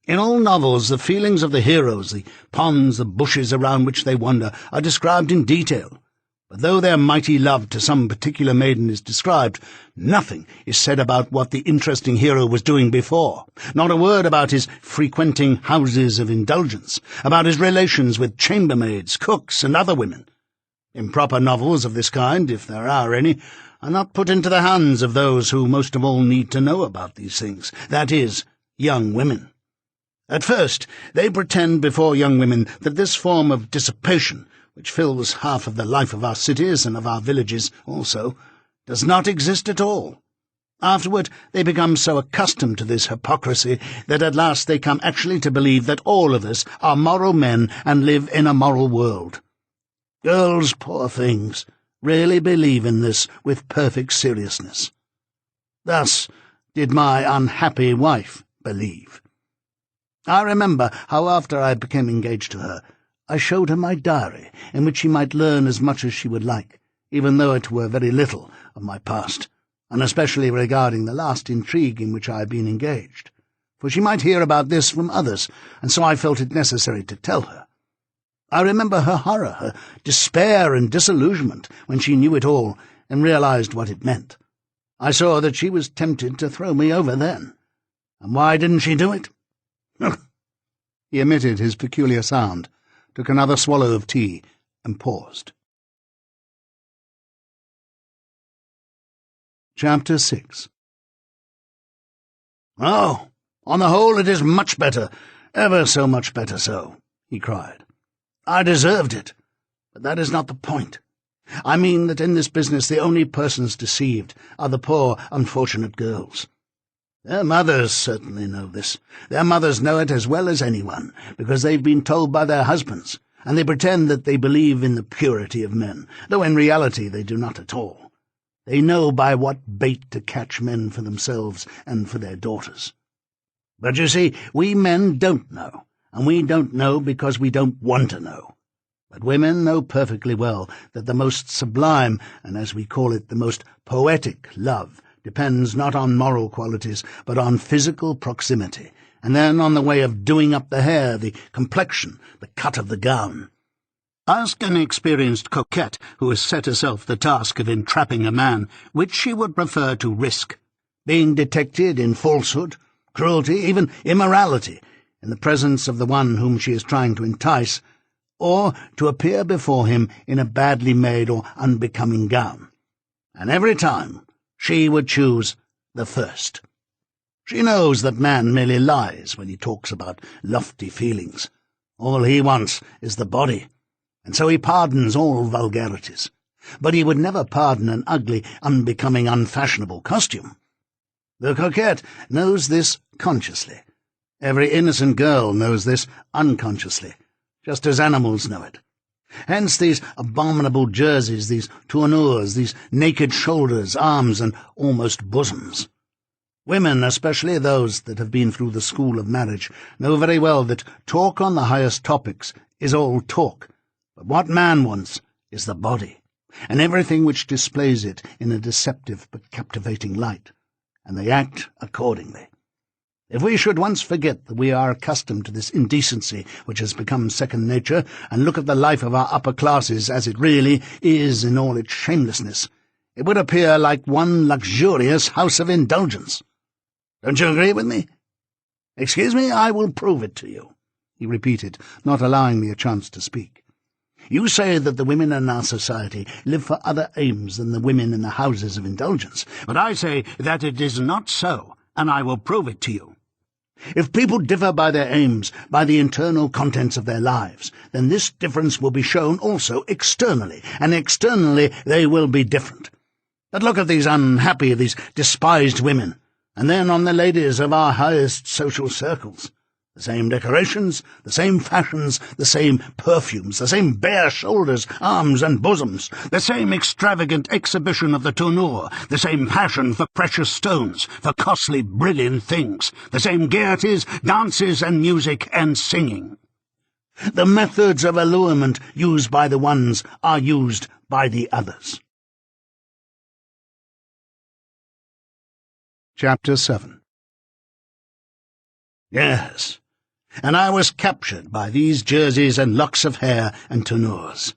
B: In all novels, the feelings of the heroes, the ponds, the bushes around which they wander, are described in detail. But though their mighty love to some particular maiden is described, nothing is said about what the interesting hero was doing before, not a word about his frequenting houses of indulgence, about his relations with chambermaids, cooks, and other women. Improper novels of this kind, if there are any, are not put into the hands of those who most of all need to know about these things, that is, young women. At first, they pretend before young women that this form of dissipation, which fills half of the life of our cities and of our villages also, does not exist at all. Afterward, they become so accustomed to this hypocrisy that at last they come actually to believe that all of us are moral men and live in a moral world. Girls, poor things, really believe in this with perfect seriousness. Thus did my unhappy wife believe. I remember how after I became engaged to her, I showed her my diary, in which she might learn as much as she would like, even though it were very little of my past, and especially regarding the last intrigue in which I had been engaged, for she might hear about this from others, and so I felt it necessary to tell her. I remember her horror, her despair and disillusionment when she knew it all and realized what it meant. I saw that she was tempted to throw me over then. And why didn't she do it? He emitted his peculiar sound, took another swallow of tea, and paused. Chapter 6. "Oh, on the whole it is much better, ever so much better so," he cried. "I deserved it, but that is not the point. I mean that in this business the only persons deceived are the poor, unfortunate girls. Their mothers certainly know this. Their mothers know it as well as anyone, because they've been told by their husbands, and they pretend that they believe in the purity of men, though in reality they do not at all. They know by what bait to catch men for themselves and for their daughters. But you see, we men don't know, and we don't know because we don't want to know. But women know perfectly well that the most sublime, and as we call it, the most poetic love depends not on moral qualities, but on physical proximity, and then on the way of doing up the hair, the complexion, the cut of the gown. Ask an experienced coquette who has set herself the task of entrapping a man, which she would prefer to risk, being detected in falsehood, cruelty, even immorality, in the presence of the one whom she is trying to entice, or to appear before him in a badly made or unbecoming gown. And every time she would choose the first. She knows that man merely lies when he talks about lofty feelings. All he wants is the body, and so he pardons all vulgarities. But he would never pardon an ugly, unbecoming, unfashionable costume. The coquette knows this consciously. Every innocent girl knows this unconsciously, just as animals know it. Hence these abominable jerseys, these tournures, these naked shoulders, arms, and almost bosoms. Women, especially those that have been through the school of marriage, know very well that talk on the highest topics is all talk, but what man wants is the body, and everything which displays it in a deceptive but captivating light, and they act accordingly. If we should once forget that we are accustomed to this indecency which has become second nature, and look at the life of our upper classes as it really is in all its shamelessness, it would appear like one luxurious house of indulgence. Don't you agree with me? Excuse me, I will prove it to you," he repeated, not allowing me a chance to speak. "You say that the women in our society live for other aims than the women in the houses of indulgence, but I say that it is not so, and I will prove it to you. If people differ by their aims, by the internal contents of their lives, then this difference will be shown also externally, and externally they will be different. But look at these unhappy, these despised women, and then on the ladies of our highest social circles. The same decorations, the same fashions, the same perfumes, the same bare shoulders, arms and bosoms, the same extravagant exhibition of the tournure, the same passion for precious stones, for costly, brilliant things, the same gaieties, dances and music and singing. The methods of allurement used by the ones are used by the others.
A: Chapter 7.
B: Yes, and I was captured by these jerseys and locks of hair and tournures.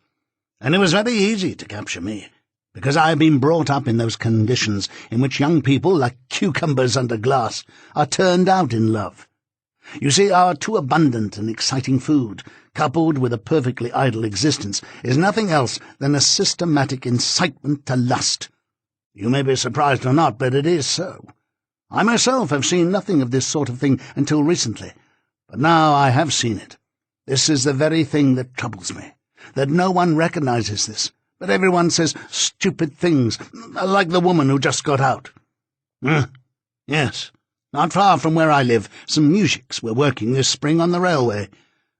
B: And it was very easy to capture me, because I had been brought up in those conditions in which young people, like cucumbers under glass, are turned out in love. You see, our too abundant and exciting food, coupled with a perfectly idle existence, is nothing else than a systematic incitement to lust. You may be surprised or not, but it is so. I myself have seen nothing of this sort of thing until recently, but now I have seen it. This is the very thing that troubles me, that no one recognizes this, but everyone says stupid things, like the woman who just got out. Yes, not far from where I live, some moujiks were working this spring on the railway.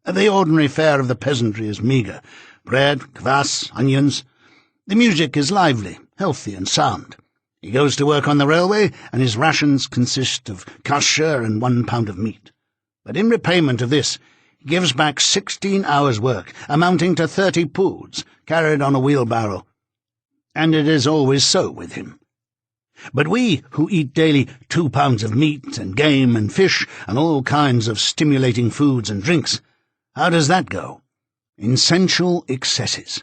B: The ordinary fare of the peasantry is meagre: bread, kvass, onions. The moujik is lively, healthy and sound. He goes to work on the railway, and his rations consist of kasher and 1 pound of meat. But in repayment of this, he gives back 16 hours' work, amounting to 30 poods, carried on a wheelbarrow. And it is always so with him. But we, who eat daily 2 pounds of meat and game and fish and all kinds of stimulating foods and drinks, how does that go? In sensual excesses.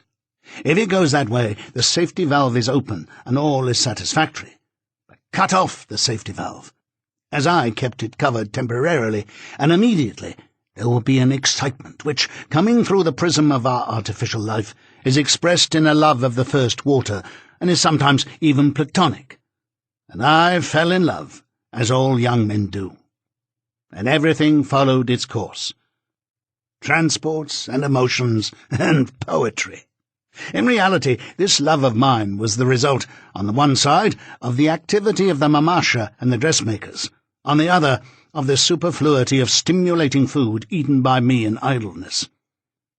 B: If it goes that way, the safety valve is open, and all is satisfactory. But cut off the safety valve, as I kept it covered temporarily, and immediately there will be an excitement which, coming through the prism of our artificial life, is expressed in a love of the first water, and is sometimes even platonic. And I fell in love, as all young men do. And everything followed its course. Transports and emotions and poetry. In reality, this love of mine was the result, on the one side, of the activity of the mamasha and the dressmakers, on the other, of the superfluity of stimulating food eaten by me in idleness.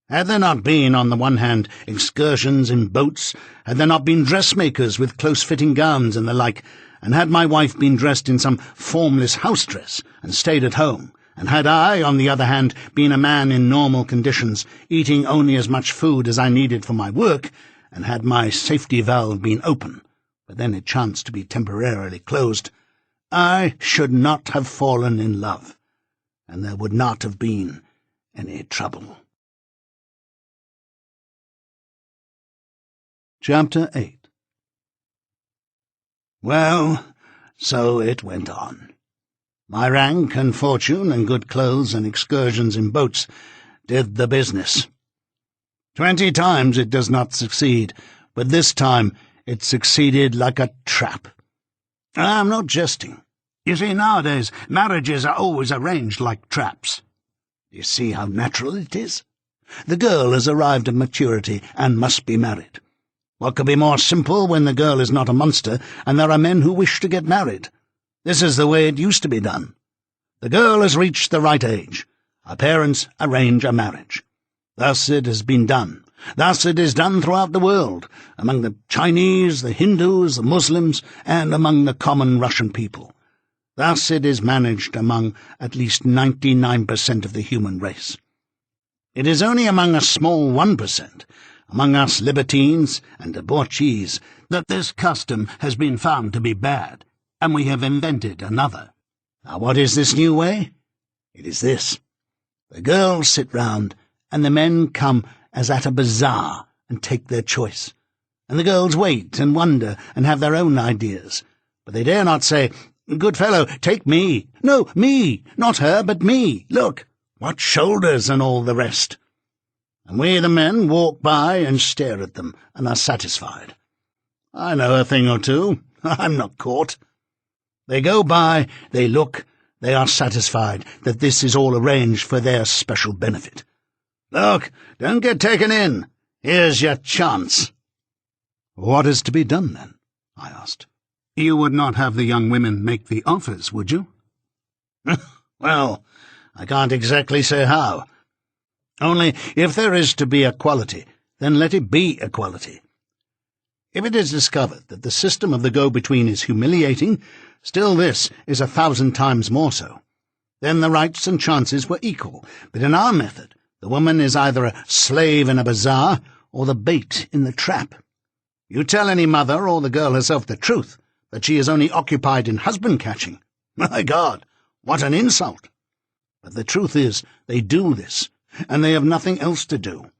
B: Had there not been, on the one hand, excursions in boats, had there not been dressmakers with close-fitting gowns and the like, and had my wife been dressed in some formless house-dress and stayed at home, and had I, on the other hand, been a man in normal conditions, eating only as much food as I needed for my work, and had my safety valve been open, but then it chanced to be temporarily closed, I should not have fallen in love, and there would not have been any trouble.
A: Chapter 8.
B: Well, so it went on. My rank and fortune and good clothes and excursions in boats did the business. 20 times it does not succeed, but this time it succeeded like a trap. I am not jesting. You see, nowadays marriages are always arranged like traps. You see how natural it is? The girl has arrived at maturity and must be married. What could be more simple when the girl is not a monster and there are men who wish to get married? This is the way it used to be done. The girl has reached the right age. Her parents arrange a marriage. Thus it has been done. Thus it is done throughout the world, among the Chinese, the Hindus, the Muslims, and among the common Russian people. Thus it is managed among at least 99% of the human race. It is only among a small 1%, among us libertines and debauchees, that this custom has been found to be bad, and we have invented another. Now what is this new way? It is this. The girls sit round, and the men come as at a bazaar and take their choice. And the girls wait and wonder and have their own ideas. But they dare not say, "Good fellow, take me." No, me, not her, but me. Look, what shoulders and all the rest. And we, the men, walk by and stare at them and are satisfied. I know a thing or two. I'm not caught. They go by, they look, they are satisfied that this is all arranged for their special benefit. Look, don't get taken in. Here's your chance.
A: What is to be done, then? I asked. "You would not have the young women make the offers, would you?"
B: Well, I can't exactly say how. Only, if there is to be equality, then let it be equality. If it is discovered that the system of the go-between is humiliating, still this is 1,000 times more so. Then the rights and chances were equal, but in our method, the woman is either a slave in a bazaar or the bait in the trap. You tell any mother or the girl herself the truth, that she is only occupied in husband-catching. My God, what an insult! But the truth is, they do this, and they have nothing else to do.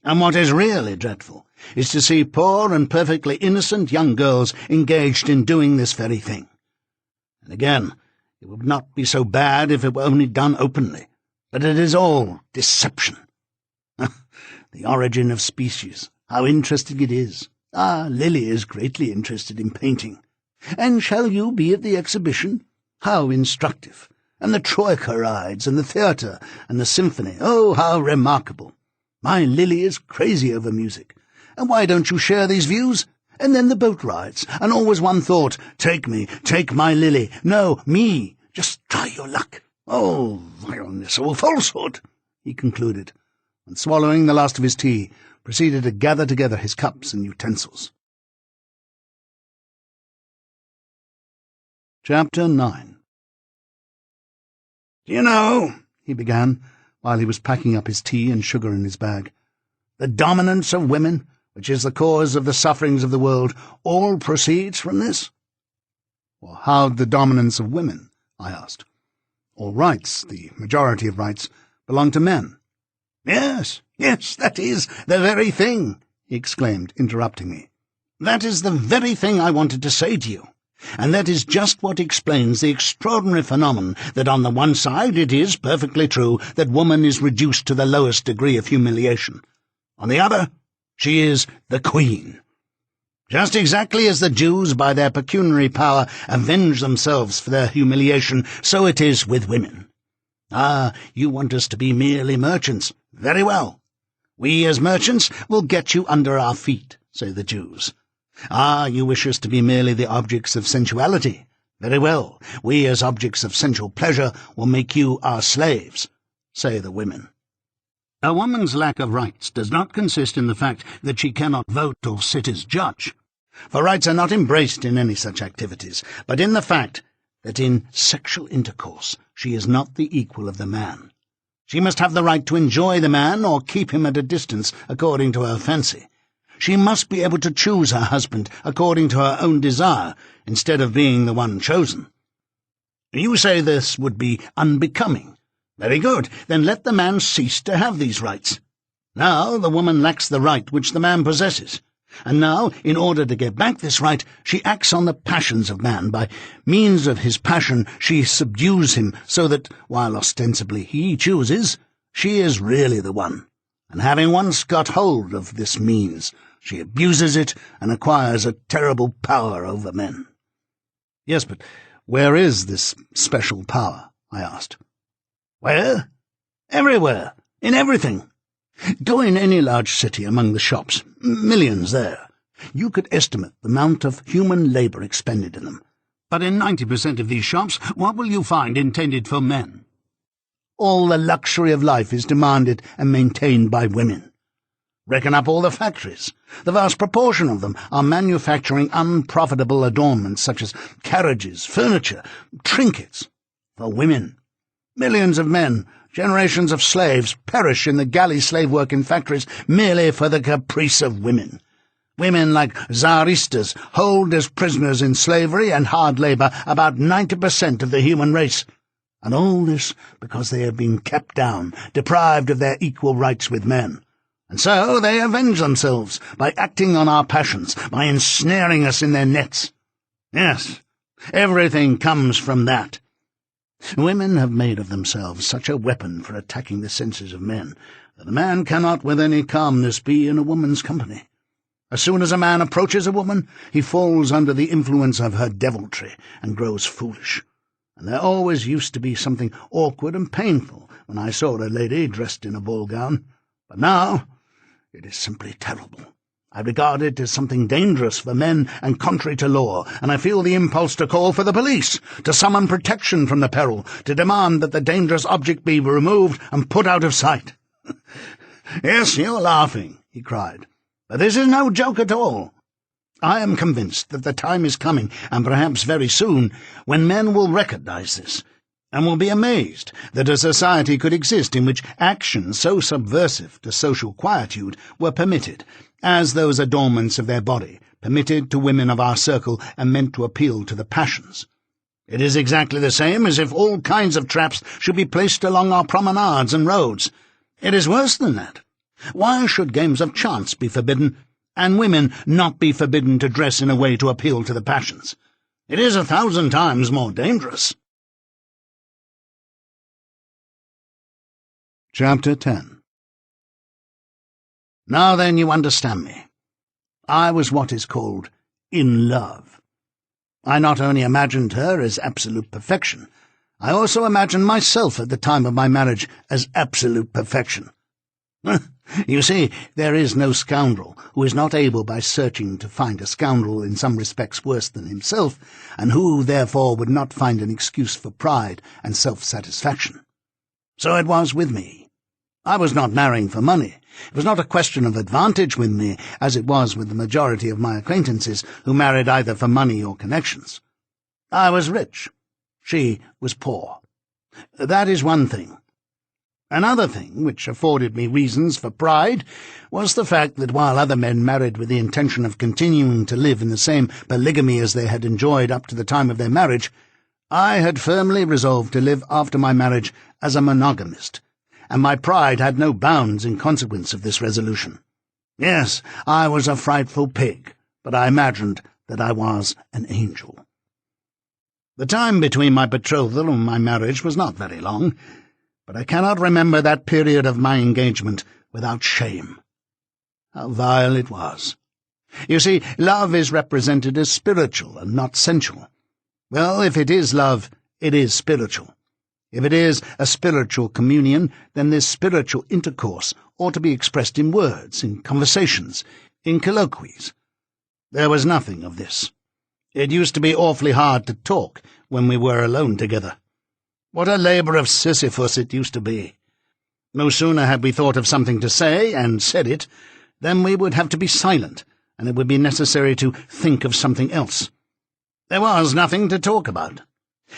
B: And what is really dreadful is to see poor and perfectly innocent young girls engaged in doing this very thing. And again, it would not be so bad if it were only done openly, but it is all deception. The origin of species, how interesting it is. Lily is greatly interested in painting. And shall you be at the exhibition? How instructive! And the troika rides, and the theatre, and the symphony. Oh, how remarkable! My Lily is crazy over music. And why don't you share these views? And then the boat rides, and always one thought, take me, take my Lily. No, me. Just try your luck. Oh, vileness, oh, falsehood, he concluded, and swallowing the last of his tea, proceeded to gather together his cups and utensils. Chapter 9. "Do you know," he began, while he was packing up his tea and sugar in his bag, "the dominance of women, which is the cause of the sufferings of the world, all proceeds from this?" "Well, how the dominance of women?" I asked. "All rights, the majority of rights, belong to men." Yes, that is the very thing," he exclaimed, interrupting me. "That is the very thing I wanted to say to you. And that is just what explains the extraordinary phenomenon that on the one side it is perfectly true that woman is reduced to the lowest degree of humiliation. On the other, she is the queen. Just exactly as the Jews by their pecuniary power avenge themselves for their humiliation, so it is with women. You want us to be merely merchants. Very well. We as merchants will get you under our feet, say the Jews. You wish us to be merely the objects of sensuality. Very well. We as objects of sensual pleasure will make you our slaves, say the women. A woman's lack of rights does not consist in the fact that she cannot vote or sit as judge, for rights are not embraced in any such activities, but in the fact that in sexual intercourse she is not the equal of the man. She must have the right to enjoy the man or keep him at a distance according to her fancy. She must be able to choose her husband according to her own desire, instead of being the one chosen. You say this would be unbecoming. Very good, then let the man cease to have these rights. Now the woman lacks the right which the man possesses, and now, in order to get back this right, she acts on the passions of man. By means of his passion she subdues him, so that, while ostensibly he chooses, she is really the one. And having once got hold of this means, she abuses it and acquires a terrible power over men." "Yes, but where is this special power?" I asked. "Where? Everywhere, in everything. Go in any large city among the shops, millions there. You could estimate the amount of human labour expended in them. But in 90% of these shops, what will you find intended for men? All the luxury of life is demanded and maintained by women. Reckon up all the factories. The vast proportion of them are manufacturing unprofitable adornments such as carriages, furniture, trinkets, for women. Millions of men, generations of slaves, perish in the galley slave work in factories merely for the caprice of women. Women like Tsaristas hold as prisoners in slavery and hard labour about 90% of the human race. And all this because they have been kept down, deprived of their equal rights with men. And so they avenge themselves by acting on our passions, by ensnaring us in their nets. Yes, everything comes from that. Women have made of themselves such a weapon for attacking the senses of men that a man cannot with any calmness be in a woman's company. As soon as a man approaches a woman, he falls under the influence of her deviltry and grows foolish. And there always used to be something awkward and painful when I saw a lady dressed in a ball gown. But now it is simply terrible. I regard it as something dangerous for men and contrary to law, and I feel the impulse to call for the police, to summon protection from the peril, to demand that the dangerous object be removed and put out of sight." "Yes, you're laughing," he cried, "but this is no joke at all. I am convinced that the time is coming, and perhaps very soon, when men will recognize this, and will be amazed that a society could exist in which actions so subversive to social quietude were permitted, as those adornments of their body, permitted to women of our circle and meant to appeal to the passions. It is exactly the same as if all kinds of traps should be placed along our promenades and roads. It is worse than that. Why should games of chance be forbidden, and women not be forbidden to dress in a way to appeal to the passions? It is 1,000 times more dangerous."
A: Chapter 10.
B: Now then, you understand me. I was what is called in love. I not only imagined her as absolute perfection, I also imagined myself at the time of my marriage as absolute perfection. You see, there is no scoundrel who is not able by searching to find a scoundrel in some respects worse than himself, and who, therefore, would not find an excuse for pride and self-satisfaction. So it was with me. I was not marrying for money. It was not a question of advantage with me, as it was with the majority of my acquaintances, who married either for money or connections. I was rich. She was poor. That is one thing. Another thing, which afforded me reasons for pride, was the fact that while other men married with the intention of continuing to live in the same polygamy as they had enjoyed up to the time of their marriage, I had firmly resolved to live after my marriage as a monogamist, and my pride had no bounds in consequence of this resolution. Yes, I was a frightful pig, but I imagined that I was an angel. The time between my betrothal and my marriage was not very long, but I cannot remember that period of my engagement without shame. How vile it was! You see, love is represented as spiritual and not sensual. Well, if it is love, it is spiritual. If it is a spiritual communion, then this spiritual intercourse ought to be expressed in words, in conversations, in colloquies. There was nothing of this. It used to be awfully hard to talk when we were alone together. What a labour of Sisyphus it used to be! No sooner had we thought of something to say, and said it, then we would have to be silent, and it would be necessary to think of something else. There was nothing to talk about.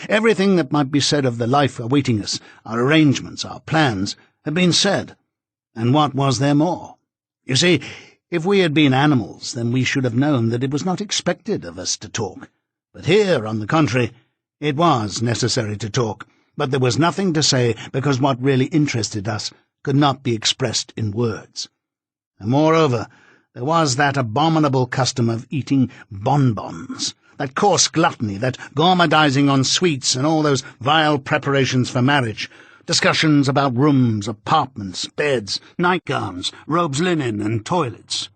B: Everything that might be said of the life awaiting us, our arrangements, our plans, had been said. And what was there more? You see, if we had been animals, then we should have known that it was not expected of us to talk. But here, on the contrary, it was necessary to talk, but there was nothing to say because what really interested us could not be expressed in words. And moreover, there was that abominable custom of eating bonbons, that coarse gluttony, that gourmandizing on sweets and all those vile preparations for marriage, discussions about rooms, apartments, beds, nightgowns, robes, linen, and toilets.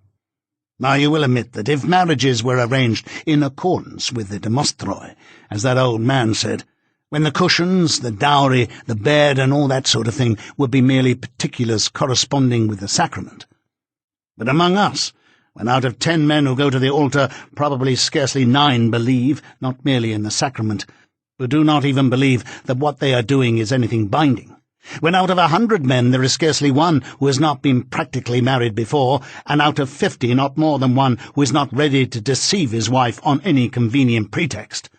B: Now you will admit that if marriages were arranged in accordance with the demonstroi, as that old man said, when the cushions, the dowry, the bed, and all that sort of thing would be merely particulars corresponding with the sacrament. But among us, when out of 10 men who go to the altar, probably scarcely 9 believe, not merely in the sacrament, but do not even believe that what they are doing is anything binding. When out of 100 men there is scarcely one who has not been practically married before, and out of 50 not more than one who is not ready to deceive his wife on any convenient pretext.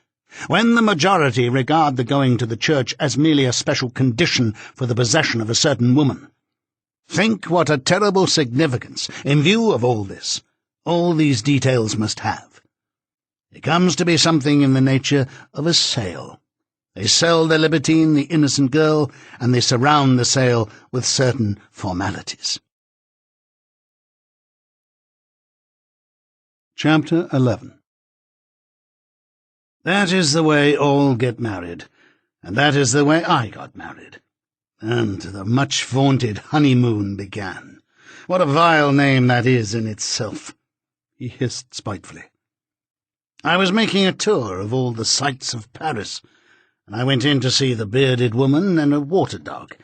B: When the majority regard the going to the church as merely a special condition for the possession of a certain woman. Think what a terrible significance, in view of all this, all these details must have. It comes to be something in the nature of a sale. They sell the libertine, the innocent girl, and they surround the sale with certain formalities.
A: Chapter 11.
B: That is the way all get married, and that is the way I got married. And the much-vaunted honeymoon began. What a vile name that is in itself, he hissed spitefully. I was making a tour of all the sights of Paris, and I went in to see the bearded woman and a water-dog.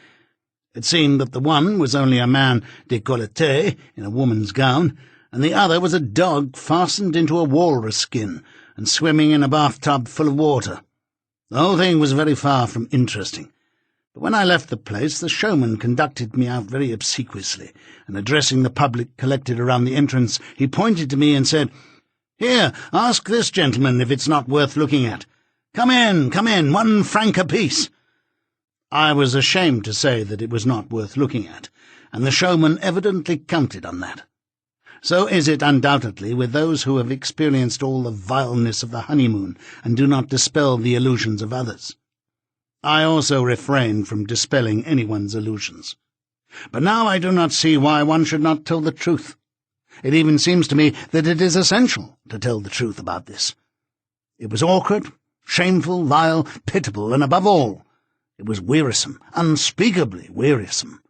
B: It seemed that the one was only a man décolleté in a woman's gown, and the other was a dog fastened into a walrus skin and swimming in a bathtub full of water. The whole thing was very far from interesting. But when I left the place, the showman conducted me out very obsequiously, and addressing the public collected around the entrance, he pointed to me and said, "Here, ask this gentleman if it's not worth looking at. Come in, 1 franc apiece." I was ashamed to say that it was not worth looking at, and the showman evidently counted on that. So is it undoubtedly with those who have experienced all the vileness of the honeymoon and do not dispel the illusions of others. I also refrain from dispelling anyone's illusions. But now I do not see why one should not tell the truth. It even seems to me that it is essential to tell the truth about this. It was awkward, shameful, vile, pitiable, and above all, it was wearisome, unspeakably wearisome.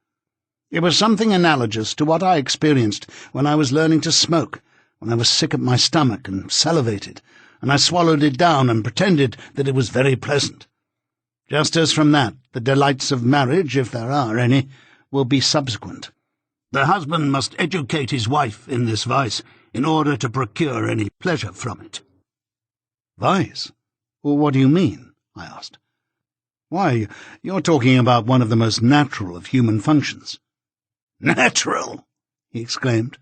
B: It was something analogous to what I experienced when I was learning to smoke, when I was sick at my stomach and salivated, and I swallowed it down and pretended that it was very pleasant. Just as from that, the delights of marriage, if there are any, will be subsequent. The husband must educate his wife in this vice in order to procure any pleasure from it.
A: Vice? Well, what do you mean? I asked. Why, you're talking about one of the most natural of human functions.
B: Natural? He exclaimed.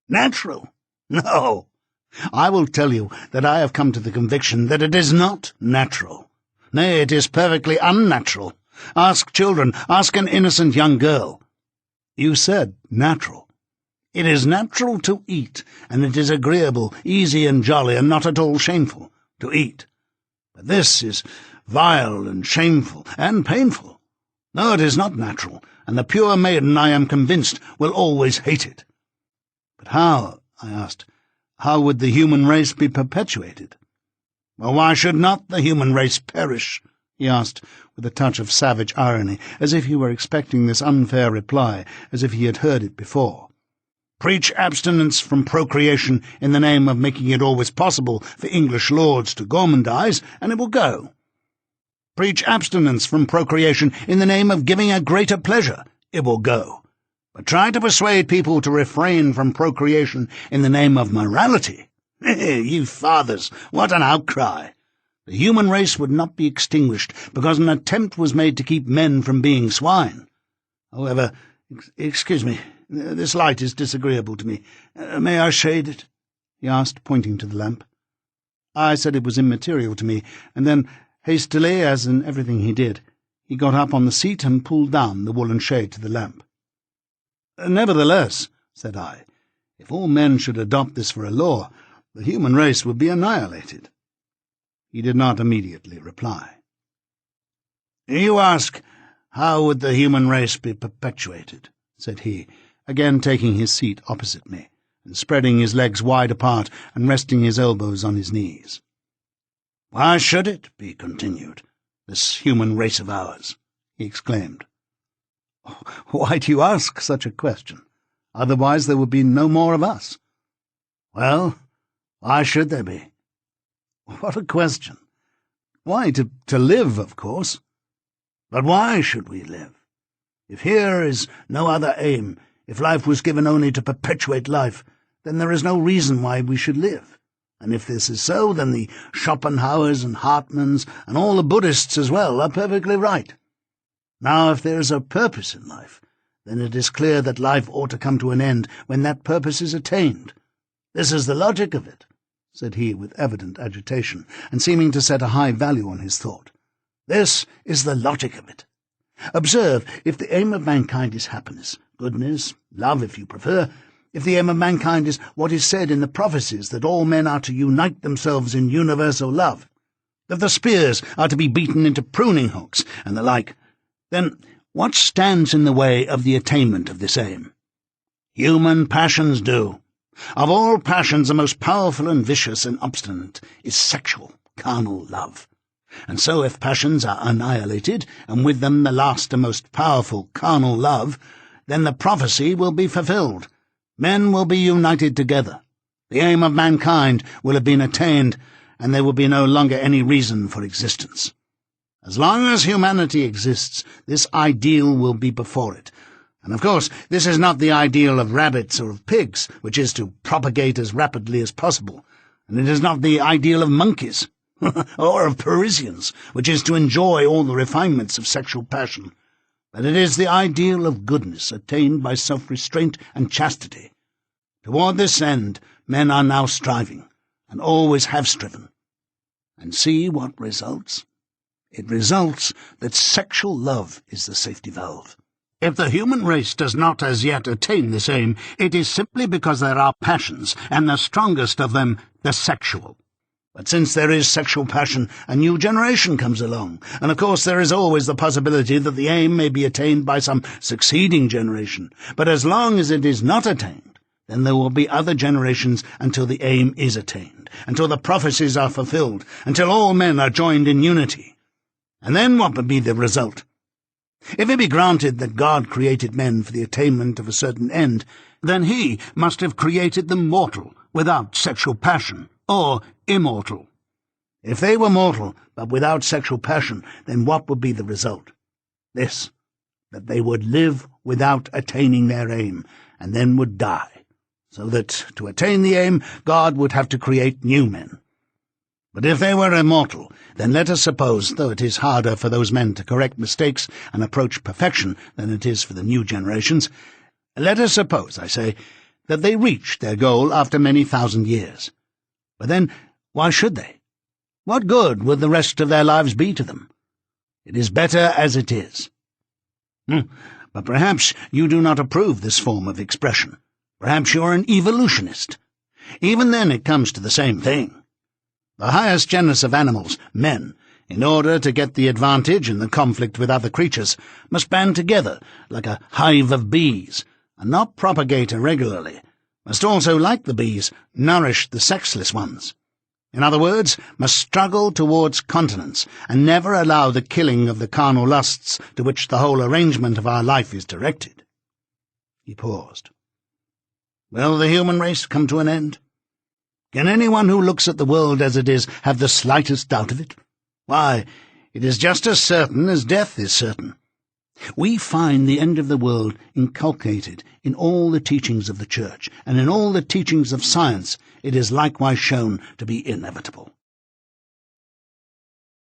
B: Natural? No.
A: I will tell you that I have come to the conviction that it is not natural. Nay, it is perfectly unnatural. Ask children, ask an innocent young girl. You said natural.
B: It is natural to eat, and it is agreeable, easy and jolly, and not at all shameful, to eat. But this is vile and shameful and painful. No, it is not natural, and the pure maiden, I am convinced, will always hate it.
A: But how, I asked, how would the human race be perpetuated?
B: Well, why should not the human race perish? He asked, with a touch of savage irony,
A: as if he were expecting this unfair reply, as if he had heard it before.
B: Preach abstinence from procreation in the name of making it always possible for English lords to gormandize, and it will go. Preach abstinence from procreation in the name of giving a greater pleasure, it will go. But try to persuade people to refrain from procreation in the name of morality. You fathers, what an outcry! The human race would not be extinguished because an attempt was made to keep men from being swine. However, excuse me, this light is disagreeable to me. May I shade it? He asked, pointing to the lamp.
A: I said it was immaterial to me, and then, hastily, as in everything he did, he got up on the seat and pulled down the woolen shade to the lamp.
B: Nevertheless, said I, if all men should adopt this for a law, the human race would be annihilated.
A: He did not immediately reply.
B: You ask, how would the human race be perpetuated? Said he, again taking his seat opposite me, and spreading his legs wide apart and resting his elbows on his knees. Why should it be continued, this human race of ours? He exclaimed.
A: Why do you ask such a question? Otherwise there would be no more of us.
B: Well, why should there be?
A: What a question. Why, to live, of course.
B: But why should we live? If here is no other aim, if life was given only to perpetuate life, then there is no reason why we should live. And if this is so, then the Schopenhauers and Hartmanns, and all the Buddhists as well, are perfectly right. Now, if there is a purpose in life, then it is clear that life ought to come to an end when that purpose is attained. This is the logic of it, said he with evident agitation, and seeming to set a high value on his thought. This is the logic of it. Observe, if the aim of mankind is happiness, goodness, love if you prefer, if the aim of mankind is what is said in the prophecies, that all men are to unite themselves in universal love, that the spears are to be beaten into pruning hooks, and the like, then what stands in the way of the attainment of this aim? Human passions do. Of all passions, the most powerful and vicious and obstinate is sexual, carnal love. And so if passions are annihilated, and with them the last and most powerful carnal love, then the prophecy will be fulfilled. Men will be united together. The aim of mankind will have been attained, and there will be no longer any reason for existence. As long as humanity exists, this ideal will be before it, And of course, this is not the ideal of rabbits or of pigs, which is to propagate as rapidly as possible, and it is not the ideal of monkeys, or of Parisians, which is to enjoy all the refinements of sexual passion, but it is the ideal of goodness attained by self-restraint and chastity. Toward this end, men are now striving, and always have striven. And see what results? It results that sexual love is the safety valve. If the human race does not as yet attain this aim, it is simply because there are passions, and the strongest of them, the sexual. But since there is sexual passion, a new generation comes along, and of course there is always the possibility that the aim may be attained by some succeeding generation. But as long as it is not attained, then there will be other generations until the aim is attained, until the prophecies are fulfilled, until all men are joined in unity. And then what would be the result? If it be granted that God created men for the attainment of a certain end, then he must have created them mortal, without sexual passion, or immortal. If they were mortal, but without sexual passion, then what would be the result? This, that they would live without attaining their aim, and then would die, so that, to attain the aim, God would have to create new men. But if they were immortal, then let us suppose, though it is harder for those men to correct mistakes and approach perfection than it is for the new generations, let us suppose, I say, that they reached their goal after many thousand years. But then, why should they? What good would the rest of their lives be to them? It is better as it is. But perhaps you do not approve this form of expression. Perhaps you are an evolutionist. Even then it comes to the same thing. The highest genus of animals, men, in order to get the advantage in the conflict with other creatures, must band together like a hive of bees, and not propagate irregularly, must also, like the bees, nourish the sexless ones. In other words, must struggle towards continence, and never allow the killing of the carnal lusts to which the whole arrangement of our life is directed. He paused. Will the human race come to an end? Can anyone who looks at the world as it is have the slightest doubt of it? Why, it is just as certain as death is certain. We find the end of the world inculcated in all the teachings of the Church, and in all the teachings of science it is likewise shown to be inevitable.